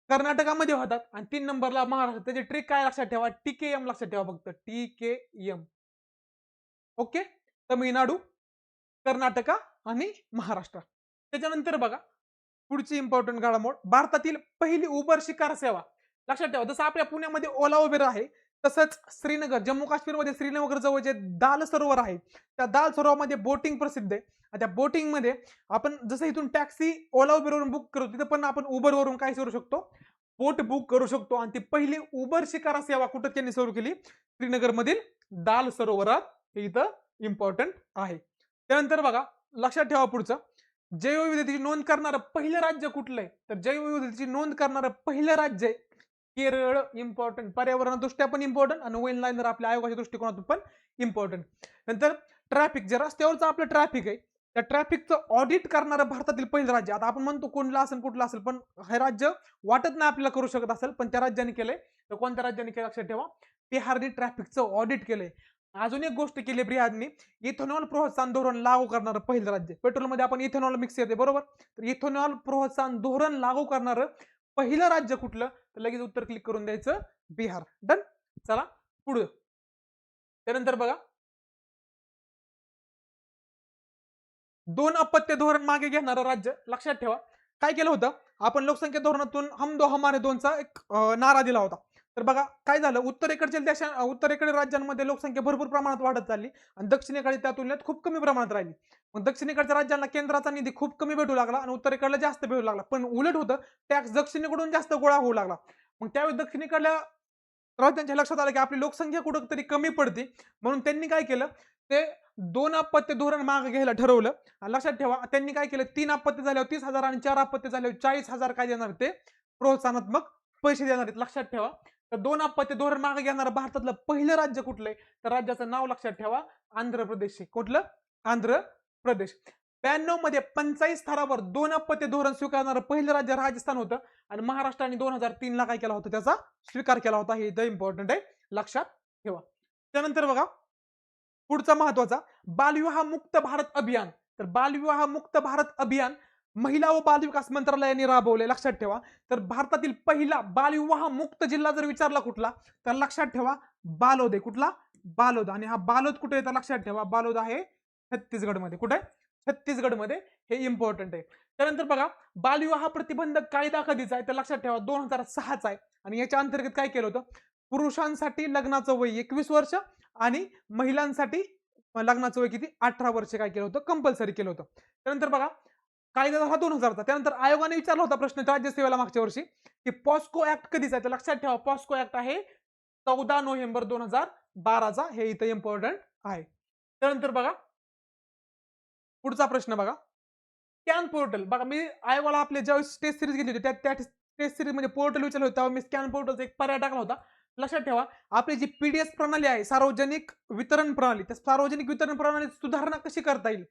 कर्नाटकामध्ये होतात. आणि 3 नंबरला महाराष्ट्र. त्याची ट्रिक काय लक्षात ठेवा, TKM लक्षात ठेवा, फक्त TKM. ओके, तमिळनाडू, कर्नाटका आणि महाराष्ट्र. त्याच्यानंतर बघा पुढची इम्पॉर्टंट घडामोड, भारतातील पहिली उबर शिकार सेवा. लक्षात ठेवा जसं आपल्या पुण्यामध्ये ओला उबेर आहे, तसंच श्रीनगर जम्मू काश्मीरमध्ये श्रीनगर जवळ जे दाल सरोवर आहे, त्या दाल सरोवरामध्ये बोटिंग प्रसिद्ध आहे. आणि त्या बोटिंग मध्ये आपण जसं इथून टॅक्सी ओला उबेरवरून बुक करू, तिथं पण आपण उबरवरून काय करू शकतो, बोट बुक करू शकतो. आणि ती पहिली उबर शिकारा सेवा कुठं त्यांनी सुरू केली, श्रीनगर मधील दाल सरोवरात. हे इथं इम्पॉर्टंट आहे. त्यानंतर बघा लक्षात ठेवा पुढचं, जैवविविधतेची नोंद करणारं पहिलं राज्य कुठलं आहे, तर जैवविविधतेची नोंद करणारं पहिलं राज्य आहे केरळ. इम्पॉर्टंट, पर्यावरणादृष्ट्या पण इम्पॉर्टंट आणि वेल लाईनर आपल्या आयोगाच्या दृष्टिकोनातून पण इम्पॉर्टंट. नंतर ट्रॅफिक, जे रस्त्यावरचं आपलं ट्रॅफिक आहे त्या ट्रॅफिकचं ऑडिट करणारं भारतातील पहिलं राज्य. आता आपण म्हणतो कोणलं असेल कुठलं असेल, पण हे राज्य वाटत नाही आपल्याला करू शकत असेल, पण त्या राज्याने केलंय. तर कोणत्या राज्याने केलं, लक्षात ठेवा बिहारने ट्रॅफिकचं ऑडिट केलंय. अजून एक गोष्ट केली बिहारने, इथेनॉल प्रोत्साहन धोरण लागू करणारं पहिलं राज्य. पेट्रोलमध्ये आपण इथेनॉल मिक्स येते बरोबर, तर इथेनॉल प्रोत्साहन धोरण लागू करणारं पहिलं राज्य कुठलं, तर लगेच उत्तर क्लिक करून द्यायचं बिहार. डन. चला पुढे. त्यानंतर बघा 2 अपत्य धोरण मागे घेणारं राज्य. लक्षात ठेवा काय केलं होतं, आपण लोकसंख्या धोरणातून हम दो हमारे दोनचा एक नारा दिला होता. तर बघा काय झालं, उत्तरेकडील राज्यांमध्ये लोकसंख्या भरपूर प्रमाणात वाढत चालली आणि दक्षिणेकडे त्या तुलनेत खूप कमी प्रमाणात राहिली. मग दक्षिणेकडच्या राज्यांना केंद्राचा निधी खूप कमी भेटू लागला आणि उत्तरेकडला जास्त भेटू लागला. पण उलट होतं, टॅक्स दक्षिणेकडून जास्त गोळा होऊ लागला. मग त्यावेळी दक्षिणेकडल्या त्यांच्या लक्षात आलं की आपली लोकसंख्या कुठंतरी कमी पडते, म्हणून त्यांनी काय केलं, ते 2 अपत्य धोरण मागे घ्यायला ठरवलं. लक्षात ठेवा त्यांनी काय केलं, 3 अपत्य झाल्यावर 30,000 आणि 4 अपत्य झाल्यावर 40,000 काय देणार, ते प्रोत्साहनात्मक पैसे देणार आहेत. लक्षात ठेवा तर 2 अपत्य धोरण मागे घेणारं भारतातलं पहिलं राज्य कुठलंय, तर राज्याचं नाव लक्षात ठेवा आंध्र प्रदेश. कुठलं, आंध्र प्रदेश. 92 मध्ये पंचायत स्तरावर 2 अपत्य धोरण स्वीकारणारं पहिलं राज्य राजस्थान होतं आणि महाराष्ट्राने 2003 ला काय केला होता, त्याचा स्वीकार केला होता. हे इथं इम्पॉर्टंट आहे, लक्षात ठेवा. त्यानंतर बघा पुढचा महत्वाचा, बालविवाह मुक्त भारत अभियान. तर बालविवाह मुक्त भारत अभियान महिला व बालविकास मंत्रालयाने राबवले. लक्षात ठेवा तर भारतातील पहिला बालविवाह मुक्त जिल्हा जर विचारला कुठला, तर लक्षात ठेवा बालोद आहे. कुठला, बालोद. आणि हा बालोद कुठे येतं, लक्षात ठेवा बालोद आहे छत्तीसगड मध्ये. कुठे, छत्तीसगड मध्ये. हे इम्पॉर्टंट आहे. त्यानंतर बघा बालविवाह प्रतिबंधक कायदा कधीचा आहे, तर लक्षात ठेवा 2006चा आहे. आणि याच्या अंतर्गत काय केलं होतं, पुरुषांसाठी लग्नाचं वय 21 वर्ष आणि महिलांसाठी लग्नाचं वय किती, 18 वर्ष काय केलं होतं, कंपल्सरी केलं होतं. त्यानंतर बघा कायदा झाला 2000चा. त्यानंतर आयोगाने विचारला होता प्रश्न राज्यसेवेला मागच्या वर्षी की पॉस्को ऍक्ट कधीचा आहे, तर लक्षात ठेवा पॉस्को ऍक्ट आहे 14 नोव्हेंबर 2012चा. हे इथं इम्पॉर्टंट आहे. त्यानंतर बघा पुढचा प्रश्न बघा, स्कॅन पोर्टल. बघा मी आयोगाला आपले ज्यावेळेस टेस्ट सिरीज घेतली होती त्या टेस्ट सिरीज मध्ये पोर्टल विचारलं होतं, तेव्हा मी स्कॅन पोर्टलचा एक पर्याय टाकला होता. लक्षात ठेवा आपली जी पीडीएस प्रणाली आहे, सार्वजनिक वितरण प्रणाली, त्या सार्वजनिक वितरण प्रणालीत सुधारणा कशी करता येईल,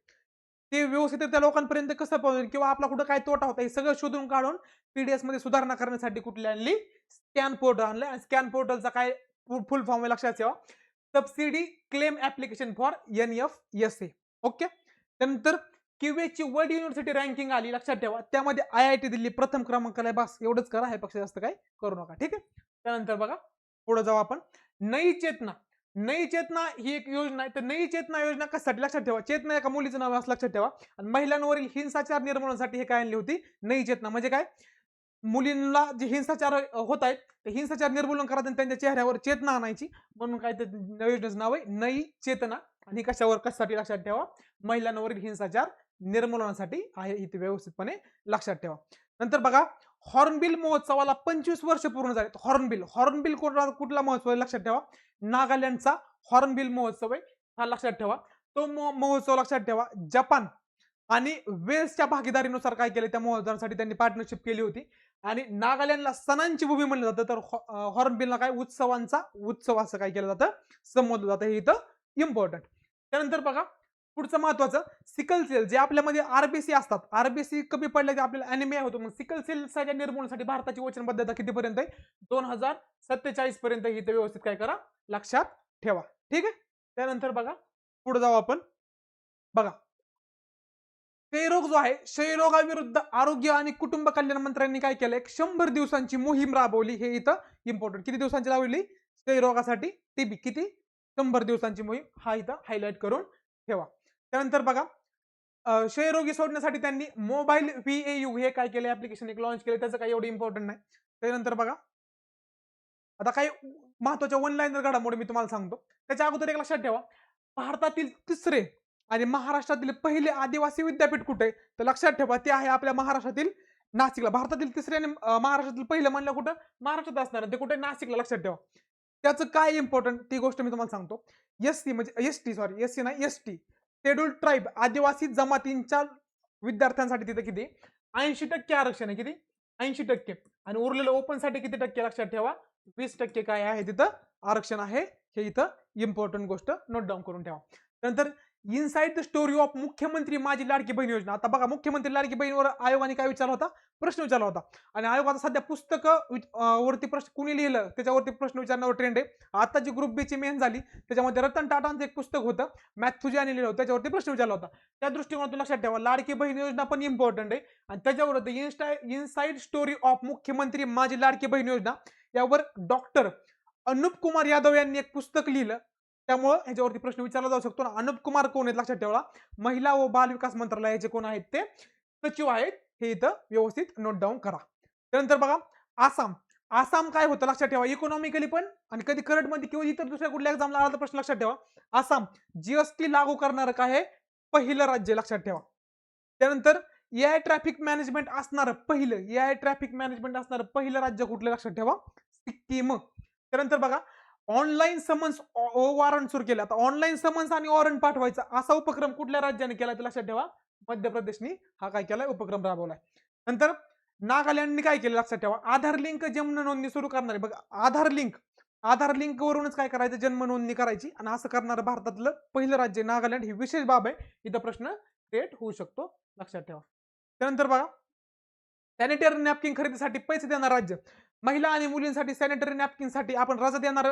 ते व्यवस्थित त्या लोकांपर्यंत कसं पोहोचेल, किंवा आपला कुठं काय तोटा होता, हे सगळं शोधून काढून पीडीएस मध्ये सुधारणा करण्यासाठी कुठली आणली, स्कॅन पोर्टल आणलं. आणि स्कॅन पोर्टलचा काय फुल फॉर्म लक्षात ठेवा, subsidy claim application for NFSA. Okay. त्यानंतर क्यूएची वर्ल्ड युनिव्हर्सिटी रँकिंग आली. लक्षात ठेवा त्यामध्ये IIT दिल्ली प्रथम क्रमांकाला आहे. बस एवढंच करा, हे पेक्षा जास्त काय करू नका. ठीक आहे. त्यानंतर बघा पुढे जाऊ आपण, नई चेतना. नई चेतना ही एक योजना आहे. तर नई चेतना योजना कशासाठी, लक्षात ठेवा चेतना एका मुलीचं नाव असं लक्षात ठेवा. आणि महिलांवरील हिंसाचार निर्मूलनासाठी हे काय आणली होती, नई चेतना. म्हणजे काय, मुलींना जे हिंसाचार होत आहेत ते हिंसाचार निर्मूलन करायचं आणि त्यांच्या चेहऱ्यावर चेतना आणायची, म्हणून काय ते योजनेचं नाव आहे नई चेतना. आणि कशावर कशासाठी लक्षात ठेवा, महिलांवरील हिंसाचार निर्मूलनासाठी आहे, इथे व्यवस्थितपणे लक्षात ठेवा. नंतर बघा, हॉर्नबिल महोत्सवाला 25 वर्ष पूर्ण झाले. हॉर्नबिल कुठला महोत्सव आहे लक्षात ठेवा, नागालँडचा हॉर्नबिल महोत्सव आहे, हा लक्षात ठेवा. तो महोत्सव लक्षात ठेवा. जपान आणि वेल्सच्या भागीदारीनुसार काय केले, त्या महोत्सवासाठी त्यांनी पार्टनरशिप केली होती. आणि नागालँडला सणांची भूमी म्हणलं जातं, तर हॉर्नबिलला काय उत्सवांचा उत्सव असं काय केलं जातं, संबोधलं जातं, हे इथं इम्पॉर्टंट. त्यानंतर बघा पुढचं महत्वाचं, सिकल सेल जे आपल्यामध्ये आरबीसी असतात, आरबीसी कमी पडले आपल्याला अॅनिमिया होतो. मग सिकल सेलच्या निर्मूलनासाठी भारताची वचनबद्धता कितीपर्यंत आहे, 2047 पर्यंत, ही इथं व्यवस्थित काय करा, लक्षात ठेवा. ठीक आहे. त्यानंतर बघा पुढे जाऊ आपण. बघा क्षयरोग जो आहे, क्षयरोगाविरुद्ध आरोग्य आणि कुटुंब कल्याण मंत्र्यांनी काय केलं, 100 दिवसांची मोहीम राबवली, हे इथं इम्पॉर्टंट. किती दिवसांची राबवली, क्षयरोगासाठी टीबी, किती, 100 दिवसांची मोहीम, हा इथं हायलाइट करून ठेवा. त्यानंतर बघा क्षयरोगी सोडण्यासाठी त्यांनी मोबाईल VAU हे काय केले, ऍप्लिकेशन एक लॉन्च केले, त्याचं काही एवढं इम्पॉर्टंट नाही. त्यानंतर बघा आता काही महत्वाच्या वन लाईनर घडामोडी मी तुम्हाला सांगतो. त्याच्या अगोदर एक लक्षात ठेवा, भारतातील तिसरे आणि महाराष्ट्रातील पहिले आदिवासी विद्यापीठ कुठे, तर लक्षात ठेवा ते आहे आपल्या महाराष्ट्रातील नाशिकला. भारतातील तिसरे आणि महाराष्ट्रातील पहिलं म्हणलं कुठं, महाराष्ट्रात असणार, ते कुठे, नाशिकला. लक्षात ठेवा. त्याचं काय इम्पॉर्टंट ती गोष्ट मी तुम्हाला सांगतो. एससी म्हणजे एसटी नाही, एसटी शेड्यूल ट्राईब आदिवासी जमातींच्या विद्यार्थ्यांसाठी तिथे किती, 80% आरक्षण आहे. किती, 80%. आणि उरलेलं ओपन साठी किती टक्के, लक्षात ठेवा, 20% काय आहे तिथं आरक्षण आहे, हे इथं इम्पॉर्टंट गोष्ट नोट डाऊन करून ठेवा. नंतर इनसाइड द स्टोरी ऑफ मुख्यमंत्री माझी लाडकी बहीण योजना. आता बघा मुख्यमंत्री लाडकी बहीणवर आयोगाने काय विचारला होता, प्रश्न विचारला होता. आणि आयोगाचा सध्या पुस्तक वरती प्रश्न कुणी लिहिलं त्याच्यावरती प्रश्न विचारण्यावर ट्रेंड आहे. आता जी ग्रुप बी ची मेन झाली त्याच्यामध्ये रतन टाटांचं एक पुस्तक होतं, मॅथ्युजियाने लिहिलं होतं, त्याच्यावरती प्रश्न विचारला होता. त्या दृष्टिकोनातून लक्षात ठेवा, लाडकी बहीण योजना पण इम्पॉर्टंट आहे. आणि त्याच्यावर इनसाइड स्टोरी ऑफ मुख्यमंत्री माझी लाडकी बहीण योजना यावर डॉक्टर अनुप कुमार यादव यांनी एक पुस्तक लिहिलं, त्यामुळे ह्याच्यावरती प्रश्न विचारला जाऊ शकतो. अनुप कुमार कोण आहेत लक्षात ठेवा, महिला व बाल विकास मंत्रालयाचे कोण आहेत, ते सचिव आहेत, हे इथं व्यवस्थित नोट डाऊन करा. त्यानंतर बघा आसाम काय होतं लक्षात ठेवा, इकॉनॉमिकली पण आणि कधी करंट मध्ये किंवा इतर दुसऱ्या कुठल्या एक्झामला आला तर प्रश्न लक्षात ठेवा. आसाम जीएसटी लागू करणारं काय आहे, पहिलं राज्य, लक्षात ठेवा. त्यानंतर एआय ट्रॅफिक मॅनेजमेंट असणारं पहिलं राज्य कुठलं, लक्षात ठेवा, सिक्कीम. त्यानंतर बघा ऑनलाईन समन्स वॉरंट सुरू केला. आता ऑनलाईन समन्स आणि वॉरंट पाठवायचा असा उपक्रम कुठल्या राज्याने केला, तर लक्षात ठेवा, मध्य प्रदेशनी हा काय केलाय, उपक्रम राबवलाय. नंतर नागालँडने काय केलं, लक्षात ठेवा, आधार लिंक जन्म नोंदणी सुरू करणार आहे. बघा आधार लिंक वरूनच काय करायचं, जन्म नोंदणी करायची, आणि असं करणारं भारतातलं पहिलं राज्य नागालँड. ही विशेष बाब आहे, इथं प्रश्न क्रिएट होऊ शकतो, लक्षात ठेवा. त्यानंतर बघा सॅनिटरी नॅपकिन खरेदीसाठी पैसे देणार राज्य, महिला आणि मुलींसाठी सॅनिटरी नॅपकिनसाठी आपण रजा देणार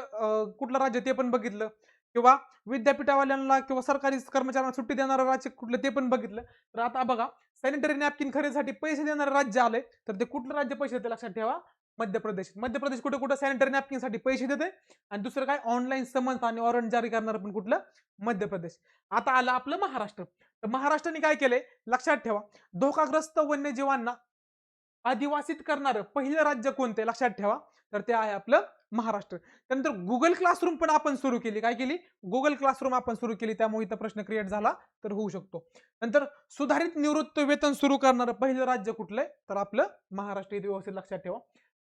कुठलं राज्य ते पण बघितलं, किंवा विद्यापीठावाल्यांना किंवा सरकारी कर्मचाऱ्यांना सुट्टी देणारं राज्य कुठलं ते पण बघितलं. तर आता बघा सॅनिटरी नॅपकिन खरेदीसाठी पैसे देणारं राज्य आलंय, तर ते कुठलं राज्य पैसे देते, लक्षात ठेवा, मध्य प्रदेश. मध्य प्रदेश कुठे कुठं सॅनिटरी नॅपकिनसाठी पैसे देते, आणि दुसरं काय ऑनलाईन समन्स आणि वॉरंट जारी करणार पण कुठलं, मध्य प्रदेश. आता आलं आपलं महाराष्ट्र. तर महाराष्ट्राने काय केलंय, लक्षात ठेवा, धोकाग्रस्त वन्यजीवांना अधिवासित करणारं पहिलं राज्य कोणते, लक्षात ठेवा, तर ते आहे आपलं महाराष्ट्र. त्यानंतर गुगल क्लासरूम पण आपण सुरू केली. काय केली, गुगल क्लासरूम आपण सुरू केली, त्यामुळे इथं प्रश्न क्रिएट झाला तर होऊ शकतो. नंतर सुधारित निवृत्त वेतन सुरू करणारं पहिलं राज्य कुठलंय, तर आपलं महाराष्ट्र, इथे व्यवस्थित लक्षात ठेवा.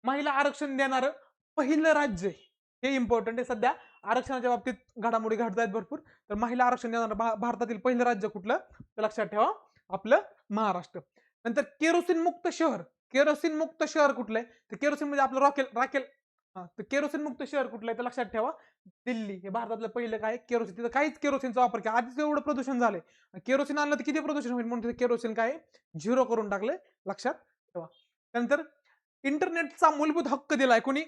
महिला आरक्षण देणारं पहिलं राज्य, हे इम्पॉर्टंट आहे. सध्या आरक्षणाच्या बाबतीत घडामोडी घडत आहेत भरपूर, तर महिला आरक्षण देणारं भारतातील पहिलं राज्य कुठलं, तर लक्षात ठेवा, आपलं महाराष्ट्र. नंतर केरोसिन मुक्त शहर कुठलंय, तर केरोसिन म्हणजे आपलं राखेल तर केरोसिन मुक्त शहर कुठलंय, तर लक्षात ठेवा, दिल्ली. हे भारतातलं पहिलं काय, केरोसिन. तिथं काहीच केरोसिनचा वापर केला, आधीच एवढं प्रदूषण झालंय, केरोसिन आणलं तर किती प्रदूषण होईल, म्हणून केरोसिन काय 0 करून टाकले, लक्षात ठेवा. त्यानंतर इंटरनेटचा मूलभूत हक्क दिलाय कुणी,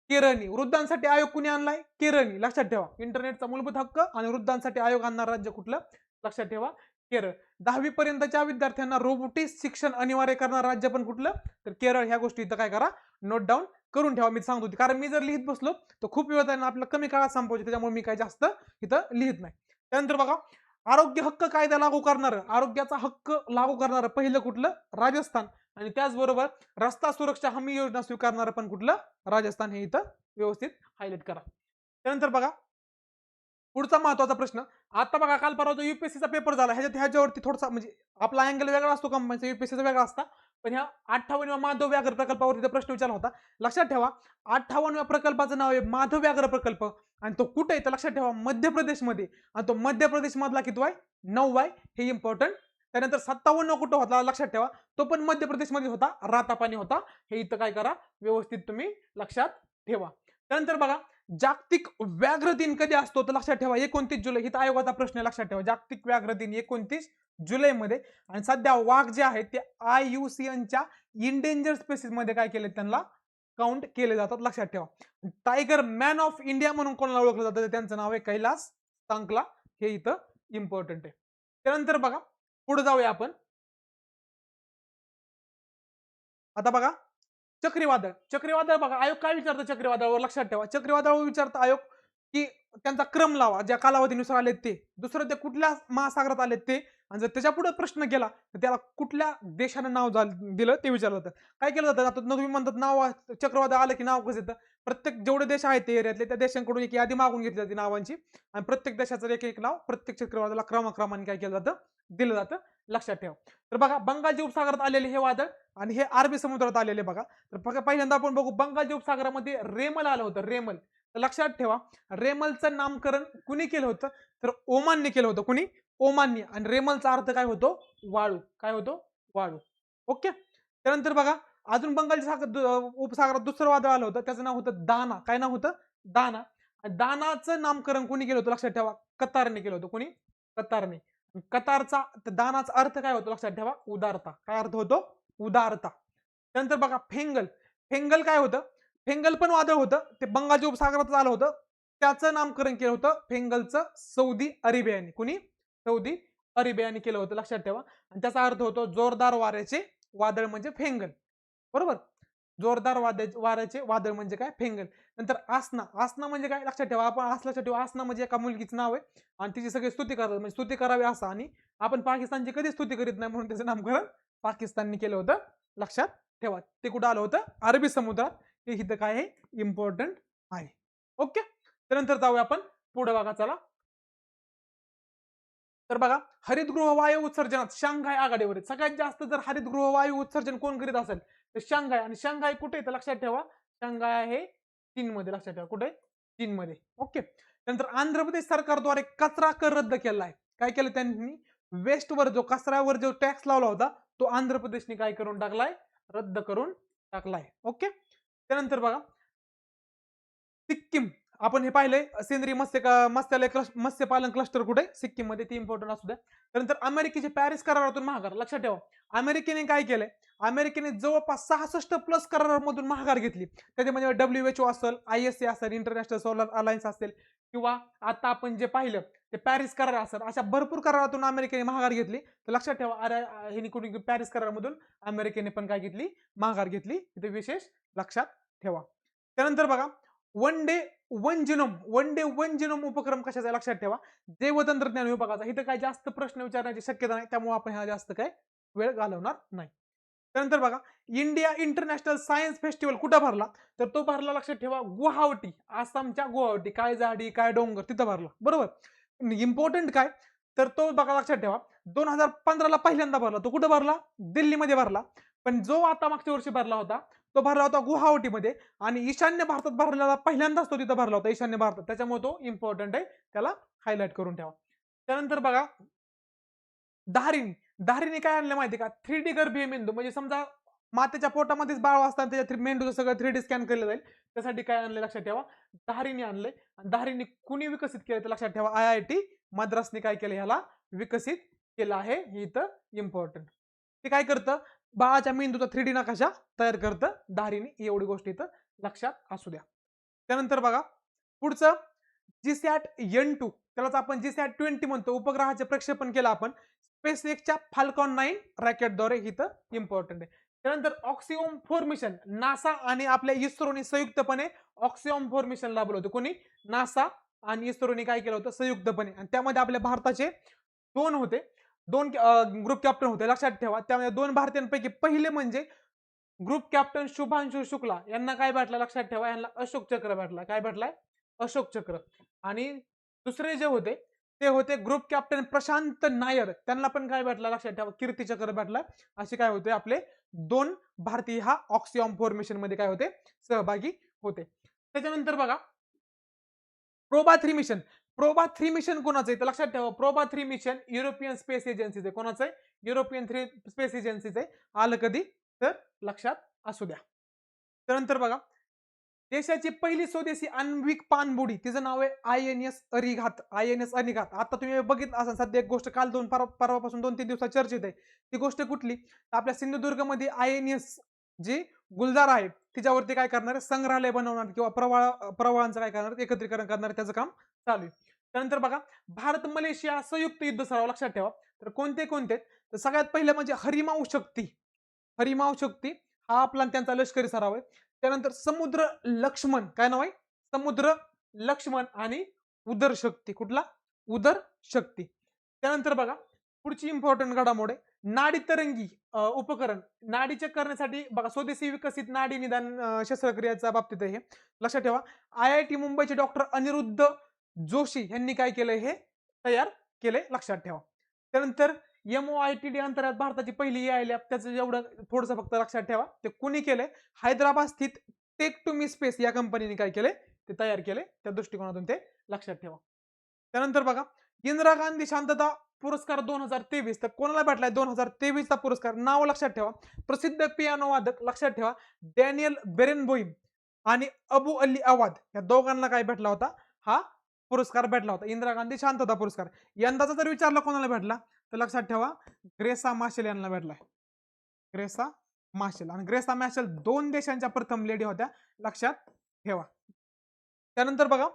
केरळनी. वृद्धांसाठी आयोग कुणी आणलाय, केरळनी, लक्षात ठेवा. इंटरनेटचा मूलभूत हक्क आणि वृद्धांसाठी आयोग आणणार राज्य कुठलं, लक्षात ठेवा, केरळ. 10वी पर्यंतच्या विद्यार्थ्यांना रोबोटिक्स शिक्षण अनिवार्य करणार राज्य पण कुठलं, तर केरळ. ह्या गोष्टी इथं काय करा, नोट डाऊन करून ठेवा. मी सांगतो, कारण मी जर लिहित बसलो तर खूप वेळ जाईल, आपल्याला कमी काळात संपवायचे, त्याच्यामुळे मी काय जास्त इथं लिहित नाही. त्यानंतर बघा आरोग्य हक्क कायदा लागू करणार, आरोग्याचा हक्क लागू करणार पहिलं कुठलं, राजस्थान. आणि त्याचबरोबर रस्ता सुरक्षा हमी योजना स्वीकारणार पण कुठलं, राजस्थान. हे इथं व्यवस्थित हायलाइट करा. त्यानंतर बघा पुढचा महत्वाचा प्रश्न. आता बघा काल परवा जो युपीएससीचा पेपर झाला ह्याच्यावरती थोडासा म्हणजे आपला अँगल वेगळा असतो कंबाईनचा, युपीएससीचा वेगळा असता. पण ह्या 58व्या माधव व्याघ्र प्रकल्पावरती प्रश्न विचारला होता. लक्षात ठेवा 58व्या प्रकल्पाचं नाव आहे माधव व्याघ्र प्रकल्प आणि तो कुठे आहे तर लक्षात ठेवा मध्य प्रदेशमध्ये आणि तो मध्य प्रदेश मधला किती आहे 9 आहे हे इम्पॉर्टंट. त्यानंतर 57 कुठं होता लक्षात ठेवा तो पण मध्य प्रदेशमध्ये होता रातापानी होता. हे इथं काय करा व्यवस्थित तुम्ही लक्षात ठेवा. त्यानंतर बघा जागतिक व्याघ्र दिन कधी असतो तर लक्षात ठेवा 29 जुलै. हिथं आयोगाचा प्रश्न आहे लक्षात ठेवा. जागतिक व्याघ्र दिन 29 जुलैमध्ये आणि सध्या वाघ जे आहेत ते IUCNच्या इंडेंजर स्पेसिस मध्ये काय केले त्यांना काउंट केले जातात लक्षात ठेवा. टायगर मॅन ऑफ इंडिया म्हणून कोणाला ओळखलं जातं त्यांचं नाव आहे कैलास सांकला. हे इथं इम्पॉर्टंट आहे. त्यानंतर बघा पुढे जाऊया आपण. आता बघा चक्रीवादळ. चक्रीवादळ बघा आयोग काय विचारतं चक्रीवादळावर लक्षात ठेवा. चक्रीवादळावर विचारतं आयोग की त्यांचा क्रम लावा ज्या कालावधीनुसार आलेत ते. दुसरं ते कुठल्या महासागरात आलेत ते आणि जर त्याच्या पुढे प्रश्न केला तर त्याला कुठल्या देशानं नाव दिलं ते विचारलं जातं. काय केलं जातं आता तुम्ही म्हणतात नाव चक्रीवादळ आलं की नाव कसं येतं. प्रत्येक जेवढे देश आहेत ते एरियातले त्या देशांकडून एक यादी मागून घेतली जाते नावांची आणि प्रत्येक देशाचं एक एक नाव प्रत्येक चक्रीवादळाला क्रमाक्रमाने काय केलं जातं दिलं जातं लक्षात ठेवा. तर बघा बंगालच्या उपसागरात आलेले हे वादळ आणि हे अरबी समुद्रात आलेले बघा. तर बघा पहिल्यांदा आपण बघू बंगालच्या उपसागरामध्ये रेमल आलं होतं रेमल. तर लक्षात ठेवा रेमलचं नामकरण कुणी केलं होतं तर ओमानने केलं होतं. कुणी ओमानने. आणि रेमलचा अर्थ काय होतो वाळू. काय होतो वाळू. ओके. त्यानंतर बघा अजून बंगालच्या उपसागरात दुसरं वादळ आलं होतं त्याचं नाव होतं दाना. काय नाव होतं दाना. दानाचं नामकरण कुणी केलं होतं लक्षात ठेवा कतारने केलं होतं. कुणी कतारने. कतारचा दानाचा अर्थ काय होतो लक्षात ठेवा उदारता. काय अर्थ होतो उदारता. त्यानंतर बघा फेंगल. फेंगल काय होतं फेंगल पण वादळ होतं ते बंगालच्या उपसागरात आलं होतं. त्याचं नामकरण केलं होतं फेंगलचं सौदी अरेबियाने. कुणी सौदी अरेबियाने केलं होतं लक्षात ठेवा. आणि त्याचा अर्थ होतो जोरदार वाऱ्याचे वादळ म्हणजे फेंगल. बरोबर. जोरदार वाऱ्याचे वादळ म्हणजे काय फेंगल. नंतर आसना. आसना म्हणजे काय लक्षात ठेवा आपण लक्षात ठेवा आसना म्हणजे एका मुलगीचं नाव आहे आणि तिची सगळी स्तुती करतात म्हणजे स्तुती करावी असं. आणि आपण पाकिस्तानची कधी स्तुती करीत नाही म्हणून त्याचं नामकरण पाकिस्तानने केलं होतं लक्षात ठेवा. ते कुठं आलं होतं अरबी समुद्रात. हे इथं काय आहे इम्पॉर्टंट आहे. ओके. त्यानंतर जाऊया आपण पुढे बघा चला. तर बघा हरितगृह वायू उत्सर्जनात शांघाय आघाडीवर आहे. सगळ्यात जास्त जर हरितगृह वायू उत्सर्जन कोण करीत असेल तर शांघाय. आणि शांघाय कुठे तर लक्षात ठेवा शांघाय आहे चीनमध्ये. लक्षात ठेवा कुठे चीनमध्ये. ओके. त्यानंतर आंध्र प्रदेश सरकारद्वारे कचरा कर रद्द केला आहे. काय केलं त्यांनी वेस्टवर जो कचऱ्यावर जो टॅक्स लावला होता तो आंध्र प्रदेशने काय करून टाकलाय रद्द करून टाकलाय. ओके. त्यानंतर बघा सिक्कीम. आपण हे पाहिलंय सेंद्रिय मत्स्यपालन क्लस्टर कुठे सिक्कीम मध्ये ते इम्पॉर्टंट असू द्या. त्यानंतर अमेरिकेचे पॅरिस करारातून माघार. लक्षात ठेवा अमेरिकेने काय केलंय अमेरिकेने जवळपास 66 प्लस करारामधून माघार घेतली. त्याच्यामध्ये WHO असेल ISA असेल इंटरनॅशनल सोलर अलायन्स असेल किंवा आता आपण जे पाहिलं ते पॅरिस करार असेल अशा भरपूर करारातून अमेरिकेने माघार घेतली. तर लक्षात ठेवा अरे कुठे पॅरिस करारामधून अमेरिकेने पण काय घेतली माघार घेतली. ते विशेष लक्षात ठेवा. त्यानंतर बघा वन डे वन जिनोम उपक्रम कशाचा आहे लक्षात ठेवा जैव तंत्रज्ञान विभागाचा. इथं काय जास्त प्रश्न विचारण्याची शक्यता नाही त्यामुळे आपण ह्या जास्त काय वेळ घालवणार नाही. त्यानंतर बघा इंडिया इंटरनॅशनल सायन्स फेस्टिवल कुठं भरला तर तो भरला लक्षात ठेवा गुवाहाटी आसामच्या गुवाहाटी. काय झाडी काय डोंगर तिथं भरला. बरोबर. इम्पॉर्टंट काय तर तो बघा लक्षात ठेवा 2015ला पहिल्यांदा भरला. तो कुठं भरला दिल्लीमध्ये भरला. पण जो आता मागच्या वर्षी भरला होता तो भरला होता गुवाहाटीमध्ये आणि ईशान्य भारतात भरलेला पहिल्यांदाच तो तिथं भरला होता ईशान्य भारतात. त्याच्यामुळे तो इम्पॉर्टंट आहे त्याला हायलाइट करून ठेवा. त्यानंतर बघा धारिणी. धारिणी काय आणलं माहिती का 3D गर्भीय मेंदू म्हणजे समजा मातेच्या पोटामध्येच बाळ असताना त्याच्या मेंदूचं सगळं 3D स्कॅन केलं जाईल त्यासाठी काय आणलं लक्षात ठेवा धारिणी आणलंय. आणि धारिणी कुणी विकसित केलं तर लक्षात ठेवा IIT मद्रासने काय केलं ह्याला विकसित केलं आहे. हे इथं इम्पॉर्टंट. ते काय करतं बाळाच्या मेंदूचा 3D नकाशा तयार करतं धारिणी. एवढी गोष्ट इथं लक्षात असू द्या. त्यानंतर बघा पुढचं जीसॅट N2 त्यालाच आपण GSAT-20 म्हणतो. उपग्रहाचे प्रक्षेपण केलं आपण स्पेसएक्सच्या फाल्कॉन 9 रॅकेटद्वारे. इथं इम्पॉर्टंट आहे. त्यानंतर ऑक्सिओम 4 मिशन नासा आणि आपल्या इस्रोने संयुक्तपणे ऑक्सिओम 4 मिशन लाभलं होतं. कोणी नासा आणि इस्रोने काय केलं होतं संयुक्तपणे. आणि त्यामध्ये आपल्या भारताचे दोन होते दोन ग्रुप कॅप्टन होते लक्षात ठेवा. त्यामध्ये 2 भारतीयांपैकी पहिले म्हणजे ग्रुप कॅप्टन शुभांशु शुक्ला यांना काय भेटलं लक्षात ठेवा यांना अशोक चक्र भेटला. काय भेटलाय अशोक चक्र. आणि दुसरे जे होते ते होते ग्रुप कॅप्टन प्रशांत नायर, त्यांना पण काय भेटला लक्षात ठेवा, कीर्ती चक्र भेटला. असे काय होते आपले 2 भारतीय हा ऑक्सिऑम फॉर्मेशन मध्ये काय होते सहभागी होते. त्याच्यानंतर बघा प्रोबा 3 मिशन. प्रोबा 3 मिशन कोणाचं आहे तर लक्षात ठेवा, प्रोबा 3 मिशन युरोपियन स्पेस एजन्सीचं आहे. कोणाचं आहे? युरोपियन स्पेस एजन्सीचं आहे. आलं कधी तर लक्षात असू द्या. त्यानंतर बघा देशाची पहिली स्वदेशी आण्विक पाणबुडी, तिचं नाव आहे INS अरिघात. INS अरिघात. आता तुम्ही बघितलं असाल सध्या एक गोष्ट काल परवापासून 2-3 दिवसात चर्चेत आहे. ती गोष्ट कुठली? आपल्या सिंधुदुर्गमध्ये INS जी गुलजार आहे तिच्यावरती काय करणार आहे, संग्रहालय बनवणार किंवा प्रवाहांचं काय करणार, एकत्रीकरण करणार, त्याचं काम चालू आहे. त्यानंतर बघा भारत मलेशिया संयुक्त युद्ध सराव लक्षात ठेवा. तर कोणते कोणते? तर सगळ्यात पहिलं म्हणजे हरिमाऊ शक्ती. हरिमाऊ शक्ती हा आपला त्यांचा लष्करी सराव आहे. त्यानंतर समुद्र लक्ष्मण, काय नाव आहे? समुद्र लक्ष्मण आणि उदर शक्ती. कुठला? उदर शक्ती. त्यानंतर बघा पुढची इम्पॉर्टंट घडामोड आहे नाडी तरंगी उपकरण. नाडी चेक करण्यासाठी बघा स्वदेशी विकसित नाडी निदान शस्त्रक्रियाच्या बाबतीत आहे हे लक्षात ठेवा. IIT मुंबईचे डॉक्टर अनिरुद्ध जोशी यांनी काय केलंय हे तयार केले लक्षात ठेवा. त्यानंतर MOITD अंतर्गत भारताची पहिली AI लॅब, त्याचं एवढं थोडंसं फक्त लक्षात ठेवा. ते कुणी केलंय? हैदराबाद स्थित टेक टू मी स्पेस या कंपनीने काय केले ते तयार केले. त्या दृष्टिकोनातून ते लक्षात ठेवा. त्यानंतर बघा इंदिरा गांधी शांतता पुरस्कार 2023 तर कोणाला भेटलाय 2023 चा पुरस्कार? नाव लक्षात ठेवा. प्रसिद्ध पियानो वादक लक्षात ठेवा डॅनियल बेरेनबोईम आणि अबू अली अवाद या दोघांना काय भेटला होता? हा पुरस्कार भेटला होता, इंदिरा गांधी शांतता पुरस्कार. यंदाचा जर विचारला कोणाला भेटला तर लक्षात ठेवा ग्रेसा माशेल यांना भेटलाय. ग्रेसा माशेल. आणि ग्रेसा माशेल 2 देशांच्या प्रथम लेडी होत्या लक्षात ठेवा. त्यानंतर बघा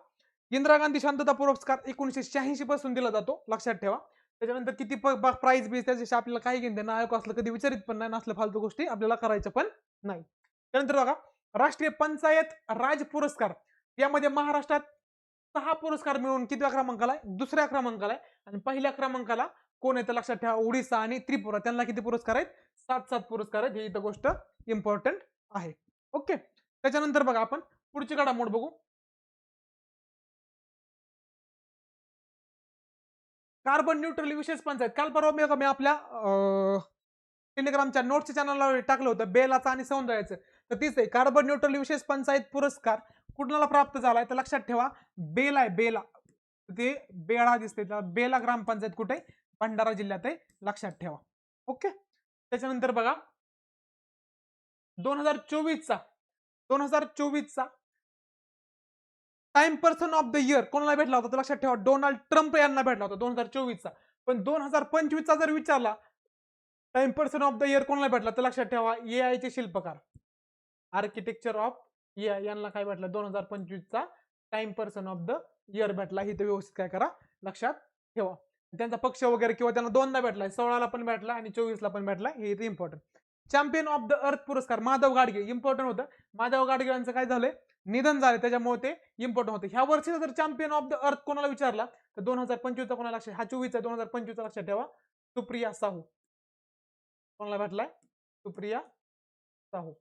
इंदिरा गांधी शांतता पुरस्कार 1986 पासून दिला जातो लक्षात ठेवा. त्याच्यानंतर किती प्राइस बीज त्याच्याशी आपल्याला काही घेणं नायक असलं कधी विचारित पण नाही, नसलं फालतू गोष्टी आपल्याला करायच्या पण नाही. त्यानंतर बघा राष्ट्रीय पंचायत राज पुरस्कार यामध्ये महाराष्ट्रात 6 पुरस्कार मिळून कितव्या क्रमांकाला आहे? 2ऱ्या क्रमांकाला आहे. आणि पहिल्या क्रमांकाला कोण येतं लक्षात ठेवा? ओडिसा आणि त्रिपुरा. त्यांना किती पुरस्कार आहेत? 7-7 पुरस्कार आहेत. ही इथं गोष्ट इम्पॉर्टंट आहे. ओके. त्याच्यानंतर बघा आपण पुढची घडामोड बघू. कार्बन न्यूट्रल विशेष पंचायत. काल परवा मी आपल्या टेलिग्रामच्या नोट्सच्या चॅनलला टाकलं होतं बेलाचा आणि सौंदर्याचं. तर तीच आहे कार्बन न्यूट्रल विशेष पंचायत पुरस्कार कुणाला प्राप्त झालाय तर लक्षात ठेवा बेला आहे. बेला ते बेळा दिसते त्याला. बेला ग्रामपंचायत कुठे? भंडारा जिल्ह्यात आहे लक्षात ठेवा. ओके. त्याच्यानंतर बघा 2024 चा time person of the year कोणाला भेटला होता तर लक्षात ठेवा डोनाल्ड ट्रम्प यांना भेटला होता 2024 चा. पण 2025 चा जर विचारला time person of the year कोणाला भेटला तर लक्षात ठेवा AI चे शिल्पकार आर्किटेक्चर ऑफ AI यांना काय भेटला 2025 चा time person of the year भेटला. ही तर व्यवस्थित काय करा लक्षात ठेवा. त्यांचा पक्ष वगैरे किंवा त्यांना 2दा भेटलाय, 16 ला पण भेटला आणि 24 ला पण भेटला. हे इथे important. Champion of the earth पुरस्कार माधव गाडगे इम्पॉर्टंट होतं. माधव गाडगे यांचं काय झालंय? निधन झाले, त्याच्यामुळे ते इम्पॉर्टंट होते. ह्या वर्षीचा जर चॅम्पियन ऑफ द अर्थ कोणाला विचारला तर 2025 चा कोणाला लक्षात? हा 24 चा 2025 चा लक्षात ठेवा सुप्रिया साहू. कोणाला भेटलाय? सुप्रिया साहू.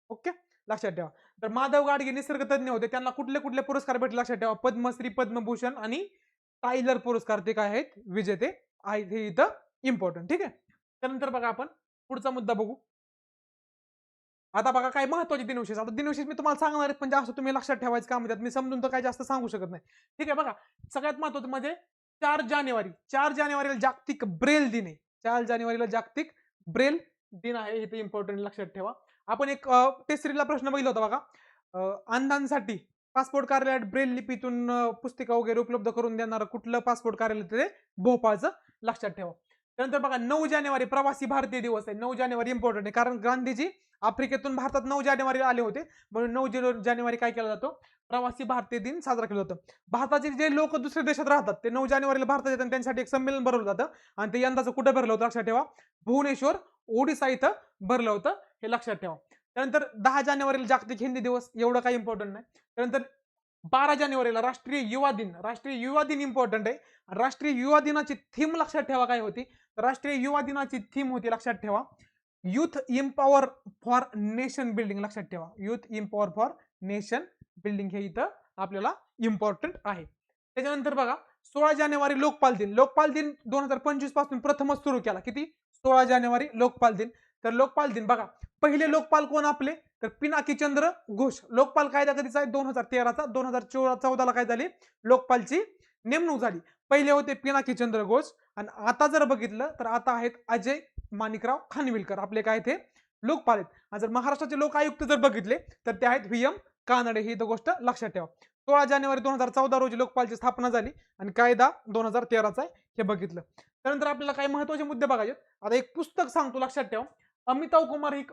ओके लक्षात ठेवा. तर माधव गाडगे निसर्ग तज्ञ होते. त्यांना कुठले कुठले पुरस्कार भेटले लक्षात ठेवा? पद्मश्री, पद्मभूषण आणि टायलर पुरस्कार ते काय आहेत? विजेते आहेत. हे इथं इम्पॉर्टंट. ठीक आहे. त्यानंतर बघा आपण पुढचा मुद्दा बघू. आता बघा काय महत्वाचे दिनविशेष. आता दिनविशेष मी तुम्हाला सांगणार आहे पण जास्त तुम्ही लक्षात ठेवायचं काम आहे. मी समजून तर काय जास्त सांगू शकत नाही. ठीक आहे. बघा सगळ्यात महत्वाचं म्हणजे 4 जानेवारीला जागतिक ब्रेल दिन आहे. 4 जानेवारीला जागतिक ब्रेल दिन आहे. इथे इम्पॉर्टंट लक्षात ठेवा. आपण एक टेस्ट सिरीजला प्रश्न बघितला होता बघा अंधांसाठी पासपोर्ट कार्यालयात ब्रेल लिपीतून पुस्तिका वगैरे उपलब्ध करून देणार कुठलं पासपोर्ट कार्यालय ते भोपाळचं लक्षात ठेवा. त्यानंतर बघा 9 जानेवारी प्रवासी भारतीय दिवस आहे. 9 जानेवारी इम्पॉर्टंट आहे कारण गांधीजी आफ्रिकेतून भारतात 9 जानेवारीला आले होते म्हणून 9 जानेवारी काय केला जातो? प्रवासी भारतीय दिन साजरा केला जातो. भारताचे जे लोक दुसऱ्या देशात राहतात ते 9 जानेवारीला भारतात येतात त्यांच्यासाठी एक संमेलन भरवलं जातं आणि ते यंदाचं कुठे भरलं होतं लक्षात ठेवा? भुवनेश्वर ओडिसा इथं भरलं होतं हे लक्षात ठेवा. त्यानंतर 10 जानेवारीला जागतिक हिंदी दिवस एवढं काही इम्पॉर्टंट नाही. त्यानंतर 12 जानेवारीला राष्ट्रीय युवा दिन इम्पॉर्टंट आहे. राष्ट्रीय युवा दिनाची थीम लक्षात ठेवा काय होती? राष्ट्रीय युवा दिनाची थीम होती लक्षात ठेवा युथ इम्पॉवर फॉर नेशन बिल्डिंग. लक्षात ठेवा युथ इम्पॉवर फॉर नेशन बिल्डिंग हे इथं आपल्याला इम्पॉर्टंट आहे. त्याच्यानंतर बघा 16 जानेवारी लोकपाल दिन. लोकपाल दिन 2025 पासून प्रथमच सुरू केला. किती? 16 जानेवारी लोकपाल दिन. तर लोकपाल दिन बघा, पहिले लोकपाल कोण आपले? तर पिनाकीचंद्र घोष. लोकपाल कायदा कधीचा आहे? 2013चा. 2014ला काय झाली? लोकपालची नेमणूक झाली. पहिले होते पिनाकीचंद्र घोष आणि आता जर बघितलं तर आता आहेत अजय माणिकराव खानविलकर. आपले काय ते लोकपाल आहेत. आणि जर महाराष्ट्राचे लोक आयुक्त जर बघितले तर ते आहेत व्ही एम कानडे. ही गोष्ट लक्षात ठेवा. 16 जानेवारी 2014 रोजी लोकपालची स्थापना झाली आणि कायदा 2013चा आहे हे बघितलं. त्यानंतर आपल्याला काही महत्वाचे मुद्दे बघायचे. आता एक पुस्तक सांगतो, लक्षात ठेवा. अमिताभ कुमार ही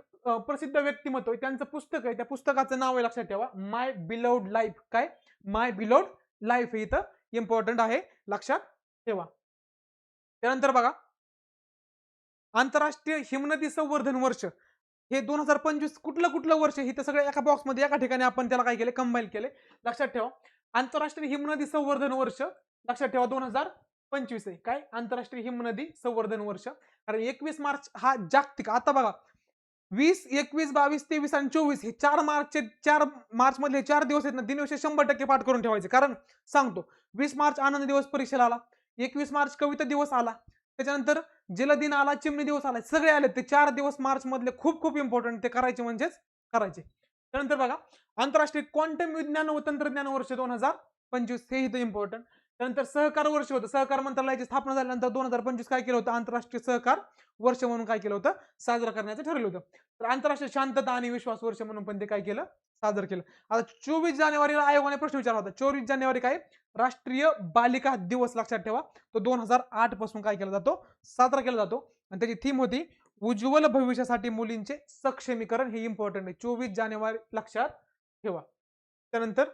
प्रसिद्ध व्यक्तिमत्व आहे, त्यांचं पुस्तक आहे. त्या पुस्तकाचं नाव आहे, लक्षात ठेवा, माय बिलोव्ड लाईफ. काय? माय बिलोव्ड लाईफ. हे इथं इम्पॉर्टंट आहे, लक्षात ठेवा. त्यानंतर बघा, आंतरराष्ट्रीय हिमनदी संवर्धन वर्ष हे 2025 कुठलं वर्ष? हे तर सगळं एका बॉक्समध्ये एका ठिकाणी आपण त्याला काय केले? कंबाईन केले. लक्षात ठेवा, आंतरराष्ट्रीय हिमनदी संवर्धन वर्ष लक्षात ठेवा 2025 आहे. काय? आंतरराष्ट्रीय हिमनदी संवर्धन वर्ष. कारण 21 मार्च हा जागतिक, आता बघा 20, 21, 22, 23 आणि 24 हे 4 मार्च मधले 4 दिवस आहेत ना, दिनविषय 100% पाठ करून ठेवायचे. कारण सांगतो, 20 मार्च आनंद दिवस परीक्षेला आला, 21 मार्च कविता दिवस आला, त्याच्यानंतर जलदिन आला, चिमणी दिवस आला, सगळे आले. ते 4 दिवस मार्च मधले खूप खूप इम्पॉर्टंट, ते करायचे म्हणजेच करायचे. त्यानंतर बघा, आंतरराष्ट्रीय क्वांटम विज्ञान व तंत्रज्ञान वर्ष 2025 हे इथं इम्पॉर्टंट. त्यानंतर सहकार वर्ष होतं. सहकार मंत्रालयाची स्थापना झाल्यानंतर 2025 काय केलं होतं? आंतरराष्ट्रीय सहकार वर्ष म्हणून काय केलं होतं? साजरं करण्याचं ठरवलं होतं. तर आंतरराष्ट्रीय शांतता आणि विश्वास वर्ष म्हणून पण ते काय केलं? साजरं केलं. आता 24 जानेवारीला आयोगाने प्रश्न विचारला होता. 24 जानेवारी काय? राष्ट्रीय बालिका दिवस. लक्षात ठेवा, तो 2008 पासून काय केला जातो? साजरा केला जातो. आणि त्याची थीम होती उज्ज्वल भविष्यासाठी मुलींचे सक्षमीकरण. हे इम्पॉर्टंट आहे. 24 जानेवारी लक्षात ठेवा. त्यानंतर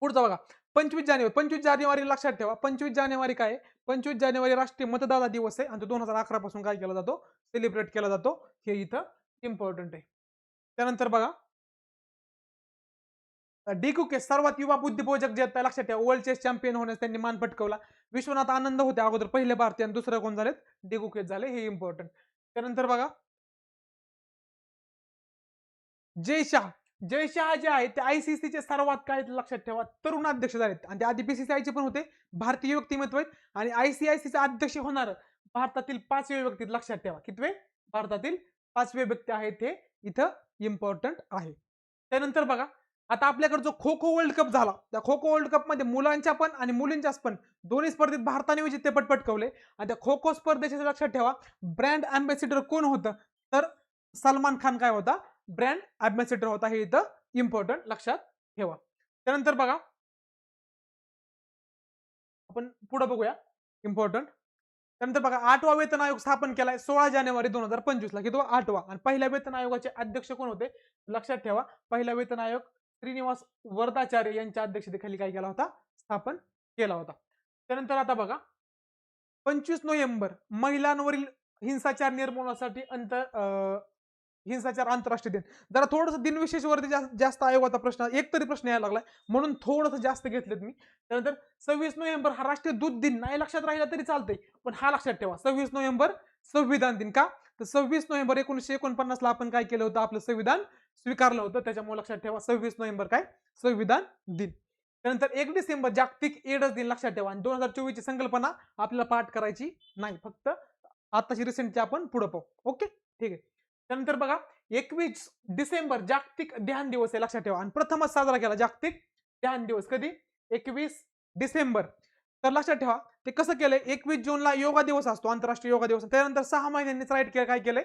पुढचा बघा, 25 जानेवारी लक्षात ठेवा. 25 जानेवारी काय? 25 जानेवारी राष्ट्रीय मतदाता दिवस आहे आणि तो 2011 पासून काय केला जातो? सेलिब्रेट केला जातो. हे इथं इम्पॉर्टंट आहे. त्यानंतर बघा, डिकुके सर्वात युवा बुद्धिबोधक जे आहेत, लक्षात ठेवा, वर्ल्ड चेस चॅम्पियन होण्यास त्यांनी मान पटकवला. विश्वनाथ आनंद होते अगोदर पहिले भारतीय आणि दुसरं कोण झालेत? डिकुके झाले. हे इम्पॉर्टंट. त्यानंतर बघा, जय शाह. जय शाह जे आहेत ते आयसीसीचे सर्वात काय लक्षात ठेवा तरुण अध्यक्ष झालेत आणि ते आधी बीसीसीआयचे पण होते. भारतीय व्यक्तिमत्व आहेत आणि आयसीआयसीचे अध्यक्ष होणार भारतातील 5वे व्यक्ती. लक्षात ठेवा, कितवे? भारतातील 5वे व्यक्ती आहेत. हे इथं इम्पॉर्टंट आहे. त्यानंतर बघा, आता आपल्याकडे जो खो खो वर्ल्ड कप झाला, त्या खो खो वर्ल्ड कप मध्ये मुलांच्या पण आणि मुलींच्याच पण दोन्ही स्पर्धेत भारताने विजेतेपद पटकावले. आणि त्या खो खो स्पर्धेचे लक्षात ठेवा, ब्रँड अँबॅसिडर कोण होतं? तर सलमान खान काय होता? ब्रँड अँबॅसिडर होता. हे इथं इम्पॉर्टंट लक्षात ठेवा. त्यानंतर बघा, आपण पुढे बघूया इम्पॉर्टंट. त्यानंतर बघा, 8वा वेतन आयोग स्थापन केलाय 16 जानेवारी 2025 ला. किती? 8वा. आणि पहिल्या वेतन आयोगाचे अध्यक्ष कोण होते? लक्षात ठेवा, पहिला वेतन आयोग श्रीनिवास वरदाचार्य यांच्या अध्यक्षतेखाली काय केला होता? स्थापन केला होता. त्यानंतर आता बघा, 25 नोव्हेंबर महिलांवरील हिंसाचार निर्मूलनासाठी हिंसाचार आंतरराष्ट्रीय दिन. जरा थोडस दिनविशेष वरती जास्त आयोगाचा प्रश्न, एक तरी प्रश्न यायला लागलाय म्हणून थोडस जास्त घेतलेत मी. त्यानंतर 26 नोव्हेंबर हा राष्ट्रीय दूध दिन. नाही लक्षात राहिला तरी चालतंय, पण हा लक्षात ठेवा, 26 नोव्हेंबर संविधान दिन. का? तर 26 नोव्हेंबर 1949 ला आपण काय केलं होतं? आपलं संविधान स्वीकारलं होतं. त्याच्यामुळे लक्षात ठेवा, 26 नोव्हेंबर काय? संविधान दिन. त्यानंतर 1 डिसेंबर जागतिक एड्स दिन. लक्षात ठेवा. आणि 2024 ची संकल्पना आपल्याला पाठ करायची नाही, फक्त आताची रिसेंटची आपण पुढे पाहू. ओके, ठीक आहे. त्यानंतर बघा, 21 डिसेंबर जागतिक ध्यान दिवस आहे. लक्षात ठेवा. आणि प्रथमच साजरा केला जागतिक ध्यान दिवस. कधी? 21 डिसेंबर. तर लक्षात ठेवा, ते कसं केलंय? 21 जूनला योगा दिवस असतो, आंतरराष्ट्रीय योगा दिवस. त्यानंतर 6 महिन्यांनीच राईट केलं, काय केलंय?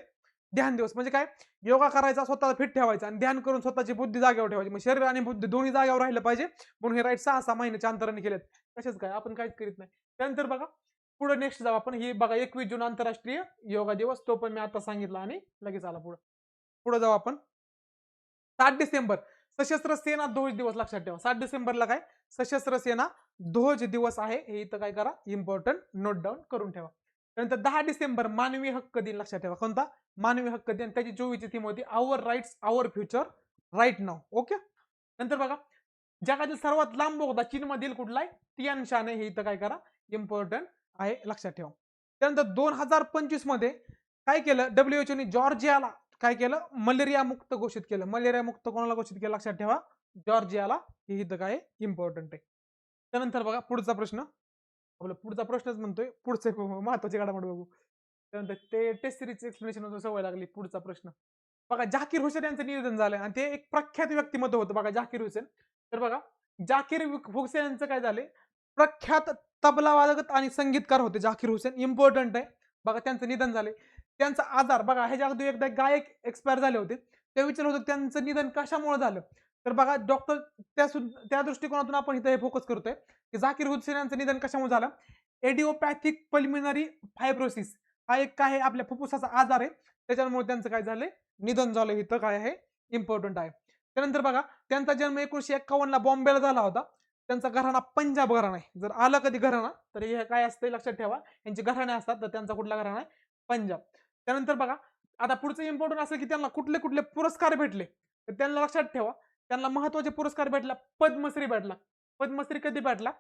ध्यान दिवस. म्हणजे काय? योगा करायचा, स्वतःला फिट ठेवायचा आणि ध्यान करून स्वतःची बुद्धी जागेवर ठेवायची. मग शरीर आणि बुद्धी दोन्ही जागेवर राहिलं पाहिजे म्हणून हे राईट 6 महिन्याच्या अंतराने केलेत. कशाच काय? आपण काहीच करीत नाही. त्यानंतर बघा, पुढे नेक्स्ट जाऊ आपण. हे बघा, 21 जून आंतरराष्ट्रीय योगा दिवस, तो पण मी आता सांगितला आणि लगेच आला पुढे जाऊ आपण. 7 डिसेंबर सशस्त्र सेना ध्वज दिवस. लक्षात ठेवा, 7 डिसेंबरला काय? सशस्त्र सेना ध्वज दिवस आहे. हे इथं काय करा? इम्पॉर्टंट नोट डाऊन करून ठेवा. त्यानंतर 10 डिसेंबर मानवी हक्क दिन. लक्षात ठेवा, कोणता? मानवी हक्क दिन. त्याची 24ची थीम होती आवर राईट्स आवर फ्युचर राईट नाव. ओके. नंतर बघा, जगातील सर्वात लांब बोगदा चीनमधील कुठला आहे? तियानशान आहे. हे इथं काय करा? इम्पॉर्टंट आहे, लक्षात ठेवा. त्यानंतर 2025 मध्ये काय केलं? WHO ने जॉर्जियाला काय केलं? मलेरिया मुक्त घोषित केलं. मलेरिया मुक्त कोणाला घोषित केलं? लक्षात ठेवा, जॉर्जियाला. हे इथं काय? इम्पॉर्टंट आहे. त्यानंतर बघा पुढचा प्रश्न, आपला पुढचा प्रश्नच म्हणतोय, पुढचे महत्वाचे घडामोडी बघू. त्यानंतर ते टेस्ट सिरीजचं एक्सप्लेनेशन सवय लागली. पुढचा प्रश्न बघा, झाकीर हुसेन यांचं निधन झालंय आणि ते एक प्रख्यात व्यक्तिमत्व होतं बघा, झाकीर हुसेन. तर बघा, झाकीर हुसेन यांचं काय झालंय, प्रख्यात तबला वादक आणि संगीतकार होते झाकीर हुसेन. इम्पॉर्टंट आहे बघा, त्यांचं निधन झालंय. त्यांचा आजार बघा, ह्याच्या अगोदर एकदा गायक एक्सपायर झाले होते, ते विचारलं होतं त्यांचं निधन कशामुळे झालं. तर बघा डॉक्टर त्या दृष्टिकोनातून आपण इथे फोकस करतोय की झाकीर हुसेन यांचं निधन कशामुळे झालं. एडिओपॅथिक पल्मिनरी फायब्रोसिस हा एक काय आहे, आपल्या फुफ्फुसाचा आजार आहे, त्याच्यामुळे त्यांचं काय झालंय, निधन झालं. इथं काय आहे, इम्पॉर्टंट आहे. त्यानंतर बघा, त्यांचा जन्म 1951 ला बॉम्बेला झाला होता. त्यांचा घराणा पंजाब घराणा आहे. जर आलं कधी घराणा तर हे काय असतं लक्षात ठेवा, यांचे घराणे असतात, तर त्यांचा कुठला घराणा आहे, पंजाब. त्यानंतर बघा, आता पुढचं इम्पॉर्टंट असेल की त्यांना कुठले कुठले पुरस्कार भेटले, तर त्यांना लक्षात ठेवा, त्यांना महत्वाचे पुरस्कार भेटला. पद्मश्री भेटला. पद्मश्री कधी भेटला,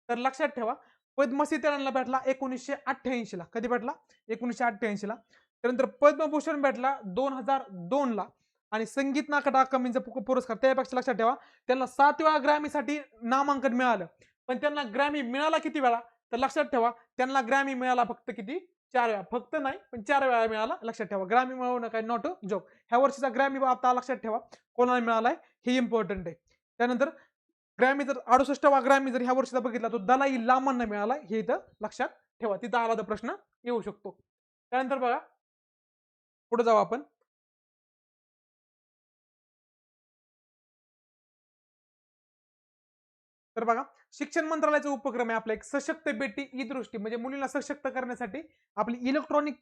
तर लक्षात ठेवा, पद्मश्री त्यांना भेटला 1988 ला. कधी भेटला, 1988 ला. त्यानंतर पद्मभूषण भेटला 2002 ला. आणि संगीत नाटक अकादमीचा पुरस्कार त्यापेक्षा लक्षात ठेवा, त्यांना 7 वेळा ग्रॅमीसाठी नामांकन मिळालं. पण त्यांना ग्रॅमी मिळाला किती वेळा, तर लक्षात ठेवा, त्यांना ग्रॅमी मिळाला फक्त किती, 4 वेळा. फक्त नाही पण 4 वेळा मिळाला. लक्षात ठेवा, ग्रॅमी मिळवणं काय नॉट अ जोक. ह्या वर्षीचा ग्रॅमी आता लक्षात ठेवा कोणाला मिळालाय, हे इम्पॉर्टंट आहे. त्यानंतर ग्रॅमी जर 68वा ग्रॅमी जर ह्या वर्षीचा बघितला, तो दलाई लामांना मिळाला, हे इथं लक्षात ठेवा. तिथं आला तर प्रश्न येऊ शकतो. त्यानंतर बघा, पुढे जाऊ आपण. तर बघा, शिक्षण मंत्रालयाचा उपक्रम आहे आपला एक सशक्त बेटी ई दृष्टी, म्हणजे मुलीला सशक्त करण्यासाठी आपली इलेक्ट्रॉनिक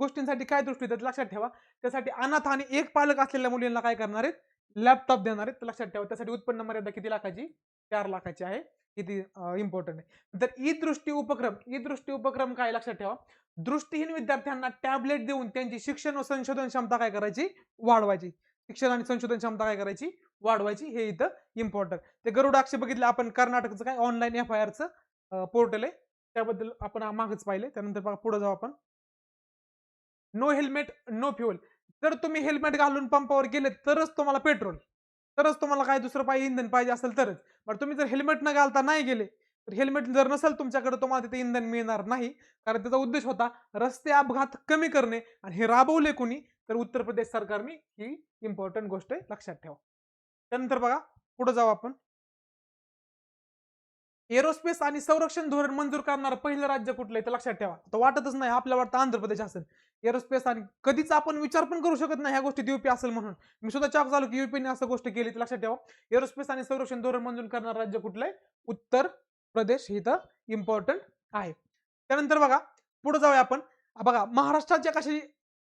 गोष्टींसाठी काय दृष्टी देतात लक्षात ठेवा. त्यासाठी अनाथ आणि एक पालक असलेल्या मुलींना काय करणार आहेत, लॅपटॉप देणार आहेत. लक्षात ठेवा, त्यासाठी उत्पन्न मर्यादा किती लाखाची, 4 लाखाची आहे. किती इम्पॉर्टंट आहे. तर ई दृष्टी उपक्रम काय लक्षात ठेवा, दृष्टीहीन विद्यार्थ्यांना टॅबलेट देऊन त्यांची शिक्षण व संशोधन क्षमता काय करायची, वाढवायची. शिक्षण आणि संशोधन क्षमता काय करायची, वाढवायची. हे इथं इम्पॉर्टंट. ते गरुडाक्ष बघितलं आपण, कर्नाटकचं काय ऑनलाईन FIRचं पोर्टल आहे, त्याबद्दल आपण मागच पाहिले. त्यानंतर बघा, पुढे जाऊ आपण. No helmet no fuel. जर तुम्ही हेल्मेट घालून पंपावर गेले तरच तुम्हाला पेट्रोल, तरच तुम्हाला काय दुसरं पाहिजे, इंधन पाहिजे असेल तरच. पण तुम्ही जर हेल्मेट न घालता नाही गेले, तर हेल्मेट जर नसेल तुमच्याकडे, तुम्हाला तिथे इंधन मिळणार नाही. कारण त्याचा उद्देश होता रस्ते अपघात कमी करणे, आणि हे राबवले कोणी, तर उत्तर प्रदेश सरकारने. ही इम्पॉर्टंट गोष्ट आहे, लक्षात ठेवा. त्यानंतर बघा, पुढे जाऊ आपण. एरोस्पेस आणि संरक्षण धोरण मंजूर करणारं पहिलं राज्य कुठलं आहे, तर लक्षात ठेवा. तर वाटतच नाही, आपल्याला वाटतं आंध्र प्रदेश असेल एरोस्पेस. आणि कधीच आपण विचार पण करू शकत नाही ह्या गोष्टीत युपी असेल म्हणून. मी सुद्धा चॉक झालो की युपीने असं गोष्ट केली. तर लक्षात ठेवा, एरोस्पेस आणि संरक्षण धोरण मंजूर करणारं राज्य कुठलं आहे, उत्तर प्रदेश. हे तर इम्पॉर्टंट आहे. त्यानंतर बघा, पुढे जाऊया आपण. बघा, महाराष्ट्राच्या कशी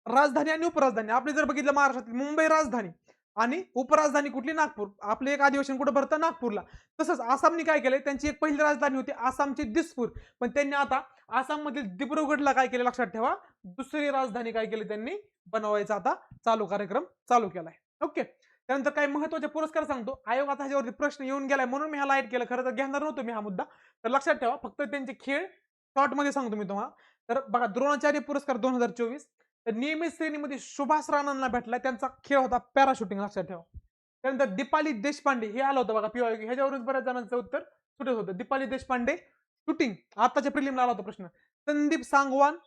राजधानी आणि उपराजधानी, आपले जर बघितलं महाराष्ट्रातील मुंबई राजधानी आणि उपराजधानी कुठली, नागपूर. आपले एक अधिवेशन कुठं भरतं, नागपूरला. तसंच आसामने काय केलंय, त्यांची एक पहिली राजधानी होती आसामची दिसपूर, पण त्यांनी आता आसाम मधील दिब्रुगडला काय केलं, लक्षात ठेवा, दुसरी राजधानी काय केली त्यांनी, बनवायचा आता कार्यक्रम चालू केलाय. ओके. त्यानंतर काही महत्वाचे पुरस्कार सांगतो. आयोग आता ह्याच्यावरती प्रश्न येऊन गेलाय म्हणून मी ह्या लाईट केलं, खरं तर घेणार नव्हतो मी हा मुद्दा. तर लक्षात ठेवा, फक्त त्यांचे खेळ शॉर्ट मध्ये सांगतो मी तुम्हाला. तर बघा, द्रोणाचार्य पुरस्कार 2024. तर नियमित श्रेणीमध्ये सुभाष राणांना भेटला, त्यांचा खेळ होता पॅराशूटिंग, लक्षात ठेवा. त्यानंतर दीपाली देशपांडे हे आलं होतं बघा PYQ, ह्याच्यावरून बऱ्याच जणांचं उत्तर सुटत होतं. दीपाली देशपांडे शूटिंग, आताच्या प्रिलिमला आला होता प्रश्न. संदीप सांगवान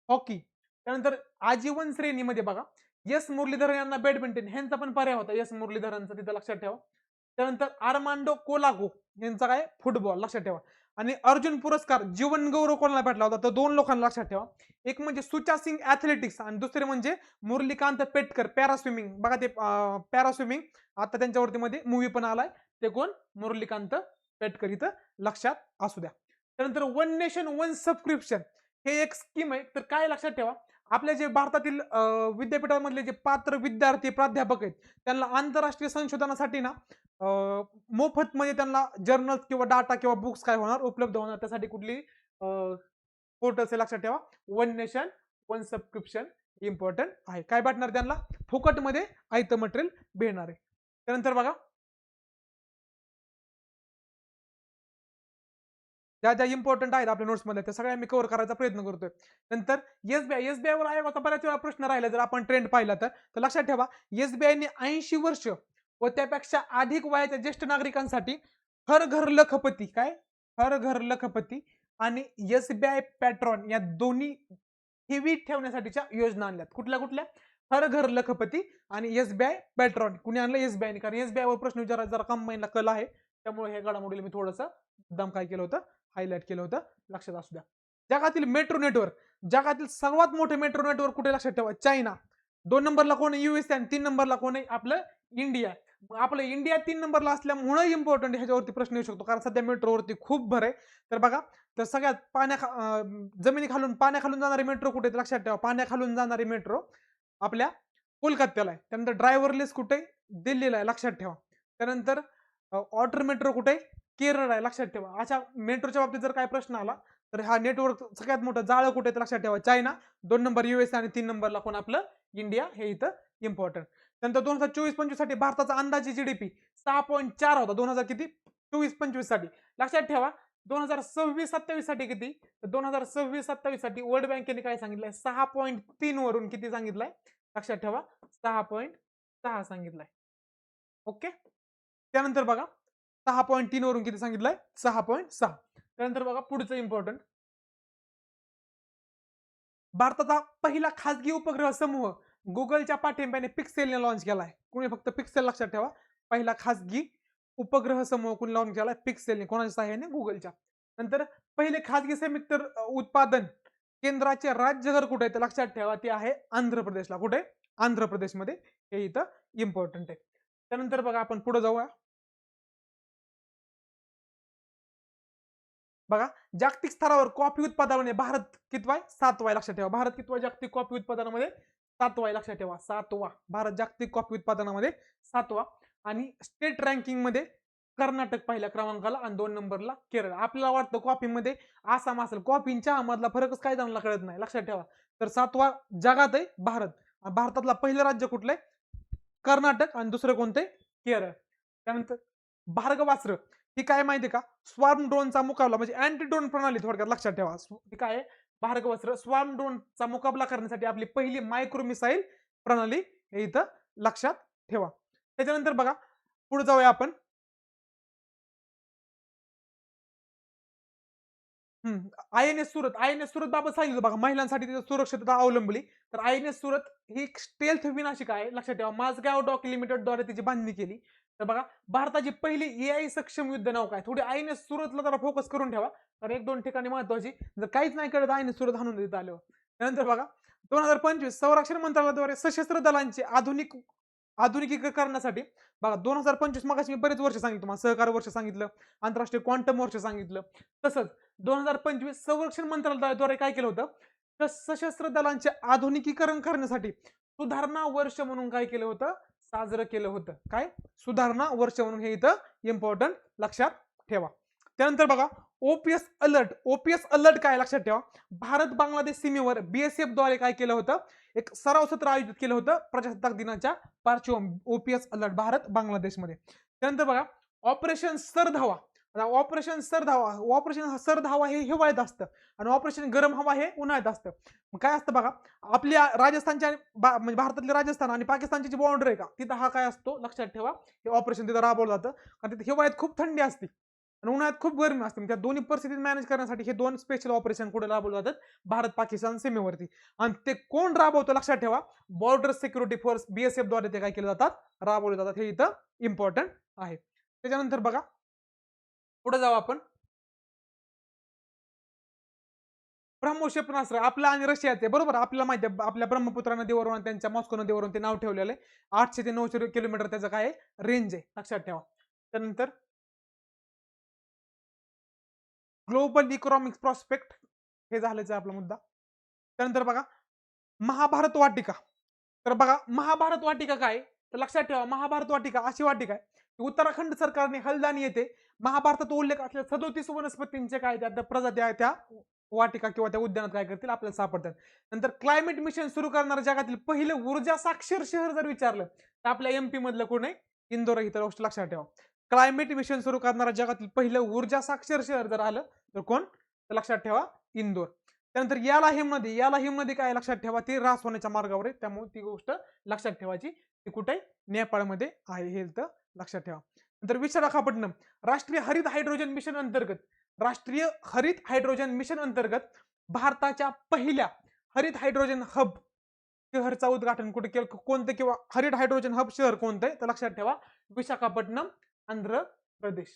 हॉकी. त्यानंतर आजीवन श्रेणीमध्ये बघा, एस मुरलीधरन यांना बॅडमिंटन, ह्यांचा पण पर्याय होता एस मुरलीधरनचा, तिथं लक्षात ठेवा. त्यानंतर आर्मांडो कोलागो यांचा काय, फुटबॉल, लक्षात ठेवा. आणि अर्जुन पुरस्कार जीवन गौरव कोणाला भेटला होता, तर 2 लोकांना, लक्षात ठेवा. एक म्हणजे सुचा सिंग ऍथलेटिक्स आणि दुसरे म्हणजे मुरलीकांत पेटकर पॅरास्विमिंग. बघा, ते पॅरास्विमिंग आता त्यांच्यावरती मध्ये मूवी पण आलाय, ते कोण, मुरलीकांत पेटकर. इथं लक्षात असू द्या. त्यानंतर वन नेशन वन सबस्क्रिप्शन हे एक स्कीम आहे. तर काय लक्षात ठेवा, आपल्या जे भारतातील विद्यापीठांमधले जे पात्र विद्यार्थी प्राध्यापक आहेत, त्यांना आंतरराष्ट्रीय संशोधनासाठी ना मोफत मध्ये त्यांना जर्नल्स किंवा डाटा किंवा बुक्स काय होणार, उपलब्ध होणार. त्यासाठी कुठली पोर्टल आहे, लक्षात ठेवा, one nation one subscription important आहे. काय भेटणार त्यांना, फुकटमध्ये आयतं मटेरियल भेटणार आहे. त्यानंतर बघा, ज्या ज्या इम्पॉर्टंट आहेत आपल्या नोट्समध्ये, त्या सगळ्या मी कव्हर करायचा प्रयत्न करतोय. नंतर SBI वर आयोगाचा बऱ्याच वेळा प्रश्न राहिला, जर आपण ट्रेंड पाहिला तर लक्षात ठेवा, SBIने 80 वर्ष व त्यापेक्षा अधिक वयाच्या ज्येष्ठ नागरिकांसाठी हर घर लखपती काय हर घर लखपती आणि SBI पॅट्रॉन या दोन्ही हेवी ठेवण्यासाठीच्या योजना आणल्यात. कुठल्या कुठल्या? हर घर लखपती आणि SBI पॅट्रॉन. कुणी आणलं? SBI ने. कारण SBI वर प्रश्न विचारायचा जरा कंबाईनला कल आहे, त्यामुळे हे घडामोडीला मी थोडंसं मुद्दाम काय केलं होतं, हायलाइट केलं होतं. लक्षात असू द्या. जगातील मेट्रो नेटवर्क, जगातील सर्वात मोठे मेट्रो नेटवर्क कुठे? लक्षात ठेवा, चायना. 2 नंबरला कोण आहे? USA. आणि 3 नंबरला कोण आहे? आपलं इंडिया. आपलं इंडिया 3 नंबरला असल्यामुळे इम्पॉर्टंट ह्याच्यावरती प्रश्न येऊ शकतो, कारण सध्या मेट्रोवरती खूप भर आहे. तर बघा, तर सगळ्यात जमिनीखालून पाण्याखालून जाणारी मेट्रो कुठे? लक्षात ठेवा, पाण्याखालून जाणारी मेट्रो आपल्या कोलकात्याला आहे. त्यानंतर ड्रायव्हरलेस कुठे? दिल्लीला आहे. लक्षात ठेवा. त्यानंतर वॉटर मेट्रो कुठे? केरळ आहे. लक्षात ठेवा. अशा मेट्रोच्या बाबतीत जर काय प्रश्न आला तर हा नेटवर्क सगळ्यात मोठं जाळं कुठे? लक्षात ठेवा, चायना. 2 नंबर USA आणि 3 नंबरला कोण? आपलं इंडिया. हे इथं इम्पॉर्टंट. त्यानंतर 2024-25 साठी भारताचा अंदाजे GDP 6.4 होता. 2000 किती? 24-25 साठी. लक्षात ठेवा, 2026-27 साठी किती? तर 2026-27 साठी वर्ल्ड बँकेने काय सांगितलंय? 6.3 वरून किती सांगितलंय? लक्षात ठेवा, 6.6 सांगितलंय. ओके. त्यानंतर बघा, 6.3 वरून किती सांगितलंय? 6.6. त्यानंतर बघा पुढचं इम्पॉर्टंट, भारताचा पहिला खासगी उपग्रह समूह गुगलच्या पाठिंब्याने पिक्सेलने लॉन्च केलाय. कुणी? फक्त पिक्सेल. लक्षात ठेवा, पहिला खासगी उपग्रह समूह कोणी लॉन्च केलाय? पिक्सेलने. कोणाच्या सहाय्याने? गुगलच्या. नंतर पहिले खासगी संयुक्त उत्पादन केंद्राचे राज्यघर कुठे आहे? लक्षात ठेवा, ते आहे आंध्र प्रदेशला. कुठे? आंध्र प्रदेशमध्ये. हे इथं इम्पॉर्टंट आहे. त्यानंतर बघा, आपण पुढे जाऊया. बघा, जागतिक स्तरावर कॉफी उत्पादनामध्ये भारत कितवा आहे? 7वा आहे. लक्षात ठेवा, भारत कितवा जागतिक कॉफी उत्पादनामध्ये? 7वा आहे. लक्षात ठेवा, 7वा. भारत जागतिक कॉफी उत्पादनामध्ये 7वा. आणि स्टेट रँकिंग मध्ये कर्नाटक पहिल्या क्रमांकाला आणि 2 नंबरला केरळ. आपल्याला वाटतं कॉफीमध्ये आसाम असेल, कॉफी चहा मधला फरकच काय जणांना कळत नाही. लक्षात ठेवा, तर 7वा जगात आहे भारत. भारतातला पहिलं राज्य कुठलंय? कर्नाटक. आणि दुसरं कोणते? केरळ. त्यानंतर भार्गवास्त्र ही काय माहिती का? स्वार्म ड्रोनचा मुकाबला, म्हणजे अँटी ड्रोन प्रणाली थोडक्यात. लक्षात ठेवा, ही काय आहे? भार्गवास्त्र. स्वार्म ड्रोनचा मुकाबला करण्यासाठी आपली पहिली मायक्रो मिसाईल प्रणाली. हे इथं लक्षात ठेवा. त्याच्यानंतर बघा, पुढे जाऊया आपण. INS सुरत. INS सुरत बाबत सांगितलं बघा, महिलांसाठी तिथे सुरक्षितता अवलंबली. तर INS सुरत ही स्टेल्थ विनाशिका आहे. लक्षात ठेवा, माझगाव डॉक लिमिटेड द्वारे तिची बांधणी केली. तर बघा, भारताची पहिली AI सक्षम युद्ध नौका आहे. थोडी INS सुरतला जरा फोकस करून ठेवा, तर 1-2 ठिकाणी महत्वाची. जर काहीच नाही कळत INS सुरत हाणून देत आल्यावर. त्यानंतर बघा, 2025 संरक्षण मंत्रालयाद्वारे सशस्त्र दलांचे आधुनिकीकरणासाठी बघा, 2025 मगाशी मी बरेच वर्ष सांगितलं तुम्हाला, सहकार वर्ष सांगितलं, आंतरराष्ट्रीय क्वांटम वर्ष सांगितलं. तसंच 2025 संरक्षण मंत्रालयाद्वारे काय केलं होतं? तर सशस्त्र दलांचे आधुनिकीकरण करण्यासाठी सुधारणा वर्ष म्हणून काय केलं होतं? साजरं केलं होतं. काय? सुधारणा वर्ष म्हणून. हे इथं इम्पॉर्टंट. लक्षात ठेवा. त्यानंतर बघा, OPS अलर्ट. OPS अलर्ट काय? लक्षात ठेवा, भारत बांगलादेश सीमेवर BSF द्वारे काय केलं होतं? एक सराव सत्र आयोजित केलं होतं प्रजासत्ताक दिनाच्या पार्श्वभूमीवर. OPS अलर्ट भारत बांगलादेशमध्ये. त्यानंतर बघा, ऑपरेशन सरधावा. ऑपरेशन सरधावा हे हिवाळ्यात असतं आणि ऑपरेशन गरम हवा हे उन्हाळ्यात असतं. मग काय असतं बघा, आपल्या राजस्थानच्या म्हणजे भारतातले राजस्थान आणि पाकिस्तानची जी बॉर्डर आहे का, तिथं हा काय असतो? लक्षात ठेवा, हे ऑपरेशन तिथं राबवलं जातं. कारण तिथे हिवाळ्यात खूप थंडी असते आणि उन्हाळ्यात खूप गरमी असते. त्या दोन्ही परिस्थितीत मॅनेज करण्यासाठी हे 2 स्पेशल ऑपरेशन कुठे राबवले जातात? भारत पाकिस्तान सीमेवरती. आणि ते कोण राबवतं? लक्षात ठेवा, बॉर्डर सिक्युरिटी फोर्स BSF द्वारे ते काय केले जातात? राबवले जातात. हे इथं इम्पॉर्टंट आहे. त्याच्यानंतर बघा, पुढे जाऊ आपण. ब्रह्मोस क्षेपणास्त्र आपलं आणि रशियाचे. बरोबर, आपल्याला माहिती आहे, आपल्या ब्रह्मपुत्रा नदीवरून आणि त्यांच्या मॉस्को नदीवरून ते नाव ठेवलेलं आहे. 800 ते 900 किलोमीटर त्याचं काय आहे? रेंज आहे. लक्षात ठेवा. त्यानंतर ग्लोबल इकॉनॉमिक प्रॉस्पेक्ट, हे झाल्याच आपला मुद्दा. त्यानंतर बघा, महाभारत वाटिका. तर बघा, महाभारत वाटिका काय? तर लक्षात ठेवा, महाभारत वाटिका अशी वाटिका आहे, उत्तराखंड सरकारने हल्दानी येथे महाभारतात उल्लेख असलेल्या 37 वनस्पतींचे काय त्या प्रजाती आहेत, त्या वाटिका किंवा त्या उद्यानात काय करतील? आपल्याला सापडतात. नंतर क्लायमेट मिशन सुरू करणारं जगातील पहिलं ऊर्जा साक्षर शहर जर विचारलं तर आपल्या MP मधलं कोण आहे? इंदोर. ही तर गोष्ट लक्षात ठेवा. क्लायमेट मिशन सुरू करणारा जगातील पहिलं ऊर्जा साक्षर शहर जर आलं तर कोण? तर लक्षात ठेवा, इंदोर. त्यानंतर याला हिमनदी काय? लक्षात ठेवा, ती ऱ्हास होण्याच्या मार्गावर आहे, त्यामुळे ती गोष्ट लक्षात ठेवायची. ती कुठे? नेपाळमध्ये आहे. हे तर लक्षात ठेवा. नंतर विशाखापट्टणम राष्ट्रीय हरित हायड्रोजन मिशन अंतर्गत राष्ट्रीय हरित हायड्रोजन मिशन अंतर्गत भारताच्या पहिल्या हरित हायड्रोजन हब शहरचा उद्घाटन कुठे केलं, कोणतं किंवा हरित हायड्रोजन हब शहर कोणतं आहे तर लक्षात ठेवा विशाखापट्टणम, आंध्र प्रदेश.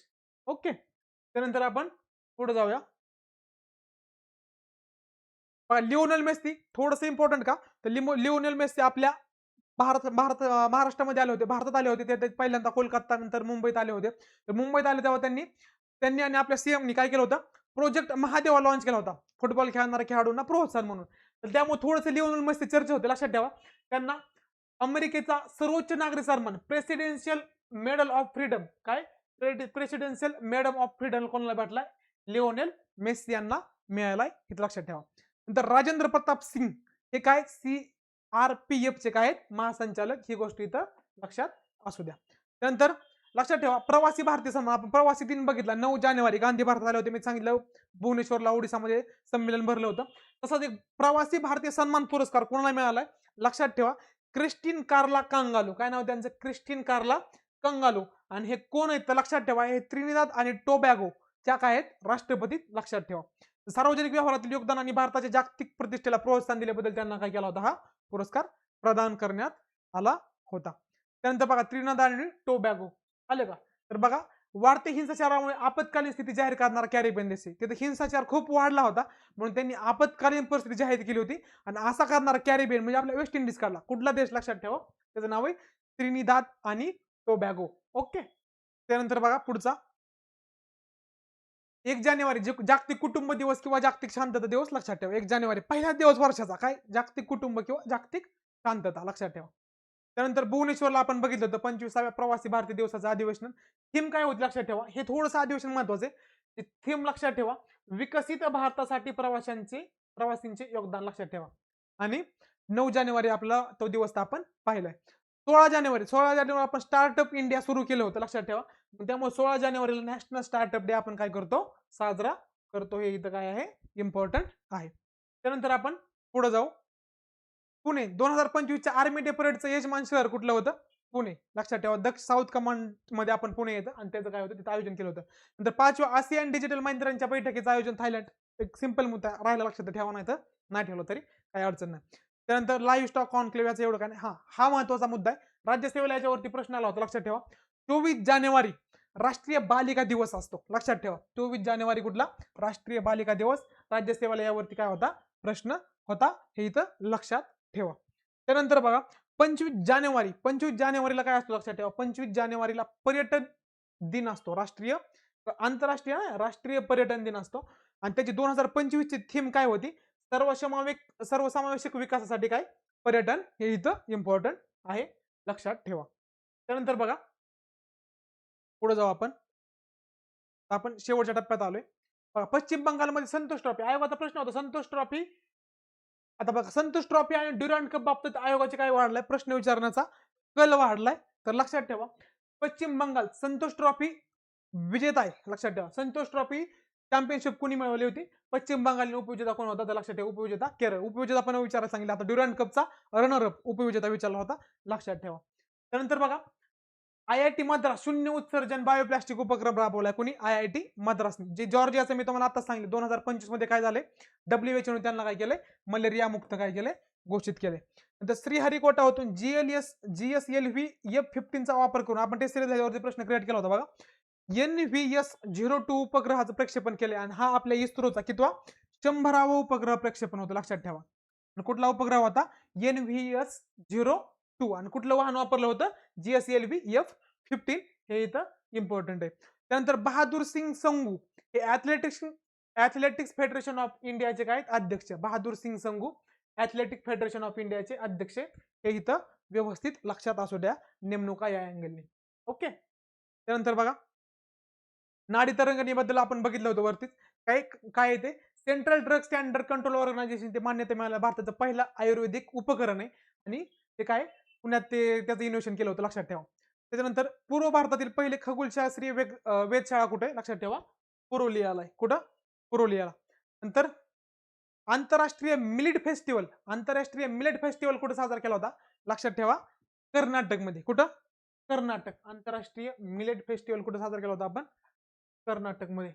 ओके. त्यानंतर आपण पुढे जाऊया. लिओनेल मेस्सी थोडस इम्पॉर्टंट का तर लिओनेल मेस्सी आपल्या महाराष्ट्रामध्ये आले होते, भारतात आले होते ते पहिल्यांदा कोलकाता नंतर मुंबईत आले होते. तर मुंबईत आले तेव्हा त्यांनी त्यांनी आणि आपल्या सीएमनी काय केलं होतं, प्रोजेक्ट महादेवा लॉन्च केला होता फुटबॉल खेळणाऱ्या खेळाडूंना प्रोत्साहन म्हणून. तर त्यामुळे थोडंसं लिओनेल मेस्सी चर्चा होते. लक्षात ठेवा त्यांना अमेरिकेचा सर्वोच्च नागरी सन्मान प्रेसिडेन्शियल मेडल ऑफ फ्रीडम, काय प्रेसिडेन्शियल मेडल ऑफ फ्रीडम कोणाला भेटलाय, लिओनेल मेस्सी यांना मिळालाय, हे लक्षात ठेवा. नंतर राजेंद्र प्रताप सिंग हे काय CRPF चे काय आहेत महासंचालक, ही गोष्ट इथं लक्षात असू द्या. त्यानंतर लक्षात ठेवा प्रवासी भारतीय सन्मान, आपण प्रवासी दिन बघितला 9 जानेवारी गांधी भारतात आले होते, मी सांगितलं भुवनेश्वरला ओडिसामध्ये संमेलन भरलं होतं. तसंच एक प्रवासी भारतीय सन्मान पुरस्कार कोणाला मिळालाय लक्षात ठेवा, क्रिस्टिन कार्ला कांगालो, काय नाव त्यांचं, क्रिस्टिन कार्ला कंगालो. आणि हे कोण आहेत तर लक्षात ठेवा हे त्रिनिदाद आणि टोबॅगो च्या काय आहेत राष्ट्रपती, लक्षात ठेवा. सार्वजनिक व्यवहारातील योगदान आणि भारताच्या जागतिक प्रतिष्ठेला प्रोत्साहन दिल्याबद्दल त्यांना काय केला होता, हा पुरस्कार प्रदान करण्यात आला होता. त्यानंतर बघा त्रिनिदाद आणि टोबॅगो आले का, तर बघा वाढते हिंसाचारामुळे आपत्कालीन स्थिती जाहीर करणारा कॅरिबियन देश, तिथे हिंसाचार खूप वाढला होता म्हणून त्यांनी आपत्कालीन परिस्थिती जाहीर केली होती. आणि असा करणारा कॅरिबियन म्हणजे आपल्या वेस्ट इंडिज काढला, कुठला देश लक्षात ठेवा, त्याचं नाव आहे त्रिनिदाद आणि टोबॅगो. ओके. त्यानंतर बघा पुढचा 1 जानेवारी जागतिक कुटुंब दिवस किंवा जागतिक शांतता दिवस, लक्षात ठेवा 1 जानेवारी पहिला दिवस वर्षाचा काय जागतिक कुटुंब किंवा जागतिक शांतता, लक्षात ठेवा. त्यानंतर भुवनेश्वरला आपण बघितलं होतं 25व्या प्रवासी भारतीय दिवसाचं अधिवेशन, थीम काय होती लक्षात ठेवा, हे थोडंसं अधिवेशन महत्वाचं आहे, थीम लक्षात ठेवा विकसित भारतासाठी प्रवासींचे योगदान, लक्षात ठेवा. आणि 9 जानेवारी आपला तो दिवस आपण पाहिलाय. 16 जानेवारी आपण स्टार्टअप इंडिया सुरू केलं होतं, लक्षात ठेवा. त्यामुळे 16 जानेवारीला नॅशनल स्टार्टअप डे आपण काय करतो, साजरा करतो, हे इथं काय आहे इम्पॉर्टंट आहे. त्यानंतर आपण पुढे जाऊ. पुणे 2025च्या आर्मी डे परेडचं यजमान शहर कुठलं होतं, पुणे, लक्षात ठेवा. साऊथ कमांड मध्ये आपण पुणे येतं आणि त्याचं काय होतं तिथं आयोजन केलं होतं. नंतर 5व्या आसियान डिजिटल मंत्र्यांच्या बैठकीचं आयोजन थायलंड, एक सिंपल मुद्दा राहिला, लक्षात ठेवा, नाही तर नाही ठेवलं तरी काही अडचण नाही. त्यानंतर लाईव्ह स्टॉक कॉन्क्लेव्ह याचं एवढं काय नाही, हा महत्वाचा मुद्दा आहे. राज्यसेवेला याच्यावरती प्रश्न आला होता, लक्षात ठेवा. 24 जानेवारी राष्ट्रीय बालिका दिवस असतो, लक्षात ठेवा. 24 जानेवारी कुठला राष्ट्रीय बालिका दिवस, राज्यसेवेला यावरती काय होता प्रश्न होता, हे इथं लक्षात ठेवा. त्यानंतर बघा 25 जानेवारीला काय असतो लक्षात ठेवा, 25 जानेवारीला पर्यटन दिन असतो, आंतरराष्ट्रीय राष्ट्रीय पर्यटन दिन असतो. आणि त्याची 2025 ची थीम काय होती, सर्वसमावेशक विकासासाठी काय पर्यटन, हे इथं इम्पॉर्टंट आहे, लक्षात ठेवा. त्यानंतर बघा पुढे जाऊ आपण शेवटच्या टप्प्यात आलोय. पश्चिम बंगालमध्ये संतोष ट्रॉफी आयोगाचा प्रश्न होता, संतोष ट्रॉफी, आता बघा संतोष ट्रॉफी आणि ड्युरंट कप बाबतीत आयोगाचे काय वाढलाय प्रश्न विचारण्याचा कल वाढलाय. तर लक्षात ठेवा पश्चिम बंगाल संतोष ट्रॉफी विजेता आहे, लक्षात ठेवा. संतोष ट्रॉफी चॅम्पियनशिप कुणी मिळवली होती, पश्चिम बंगाल. उपविजेता कोण होता तर लक्षात ठेवा उपविजेता केरळ. उपविजेता पण विचारायला सांगितलं, आता ड्युरंट कपचा रनर अप उपविजेता विचारला होता, लक्षात ठेवा. त्यानंतर बघा IIT मद्रास शून्य उत्सर्जन बायोप्लास्टिक उपक्रम राबवलाय कोणी, IIT मद्रास, जे जॉर्जियाचं मी तुम्हाला आता सांगितलं 2025 मध्ये काय झाले, WHO त्यांना काय केलंय मलेरिया मुक्त काय केलंय घोषित केले. नंतर श्रीहरिकोटा होतून GSLV F-15 चा वापर करून आपण टेस्ट सिरीजवरती प्रश्न क्रिएट केला होता बघा, NVS-02 उपग्रहाचं प्रक्षेपण केले आणि हा आपल्या इस्रोचा कितवा 100वा उपग्रह प्रक्षेपण होतं, लक्षात ठेवा. कुठला उपग्रह होता NVS-02 आणि कुठलं वाहन वापरलं होतं GSLV F-15, हे इथं इम्पॉर्टंट आहे. त्यानंतर बहादूर सिंग संगू हे ऍथलेटिक्स फेडरेशन ऑफ इंडियाचे काय अध्यक्ष, Bahadur Singh Sangu Athletic Federation of इंडियाचे अध्यक्ष, हे इथं व्यवस्थित लक्षात असू द्या नेमणुका या अँगलने. ओके. त्यानंतर बघा नाडी तरंगणीबद्दल आपण बघितलं होतं वरतीच, काय येते Central Drug Standard Control Organisation ते मान्यता मिळालं, भारताचं पहिलं आयुर्वेदिक उपकरण आहे आणि ते काय पुण्यात त्याचं इनोव्हेशन केलं होतं, लक्षात ठेवा. त्याच्यानंतर पूर्व भारतातील पहिले खगोलशास्त्रीय वेधशाळा कुठे, लक्षात ठेवा पुरुलियाला आहे, कुठं पुरुलियाला. नंतर आंतरराष्ट्रीय मिलेट फेस्टिवल कुठे साजरा केला होता, लक्षात ठेवा कर्नाटक मध्ये, कुठं कर्नाटक. आंतरराष्ट्रीय मिलेट फेस्टिवल कुठे साजरा केला होता आपण कर्नाटक मध्ये.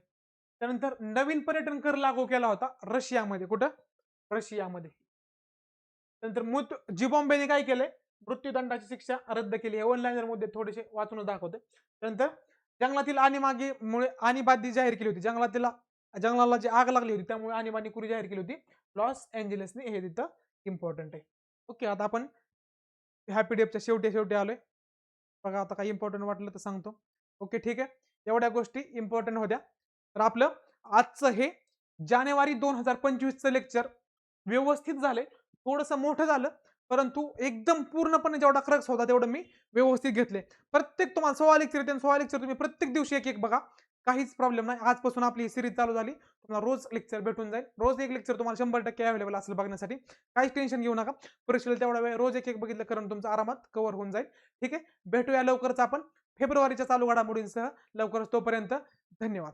त्यानंतर नवीन पर्यटन कर लागू केला होता रशियामध्ये. कुठं? रशियामध्ये. त्यानंतर जिम्बाब्वेने काय केलंय? मृत्यूदंडाची शिक्षा रद्द केली. हे ऑनलाईन मध्ये थोडेसे वाचून दाखवते. त्यानंतर जंगलातील आणीबाणीमुळे आणीबाणी जाहीर केली होती. जंगलाला जी आग लागली होती त्यामुळे आणीबाणी कुणी जाहीर केली होती? लॉस एंजेलिसने. हे तिथं इम्पॉर्टंट आहे. ओके, आता आपण ह्या पीडीएफच्या शेवटी आलोय. बघा आता काही इम्पॉर्टंट वाटलं तर सांगतो. ओके, ठीक आहे. एवढ्या गोष्टी इम्पॉर्टंट होत्या. तर आपलं आजचं हे जानेवारी 2025चं लेक्चर व्यवस्थित झालंय. थोडंसं मोठं झालं, परंतु एकदम पूर्णपणे जेवढा क्रक्स होता तेवढं मी व्यवस्थित घेतले. प्रत्येक तुम्हाला 16 लेक्चर येते, 16 लेक्चर तुम्ही प्रत्येक दिवशी एक बघा. काहीच प्रॉब्लेम नाही. आजपासून आपली सिरीज चालू झाली. तुम्हाला रोज लेक्चर भेटून जाईल. रोज एक लेक्चर तुम्हाला 100% अवेलेबल असेल बघण्यासाठी. काहीच टेन्शन घेऊ नका. परीक्षेला तेवढा वेळ रोज एक बघितलं कारण तुमचं आरामात कव्हर होऊन जाईल. ठीक आहे. भेटूया लवकरच आपण फेब्रुवारीच्या चालू घडामोडींसह लवकरच. तोपर्यंत धन्यवाद.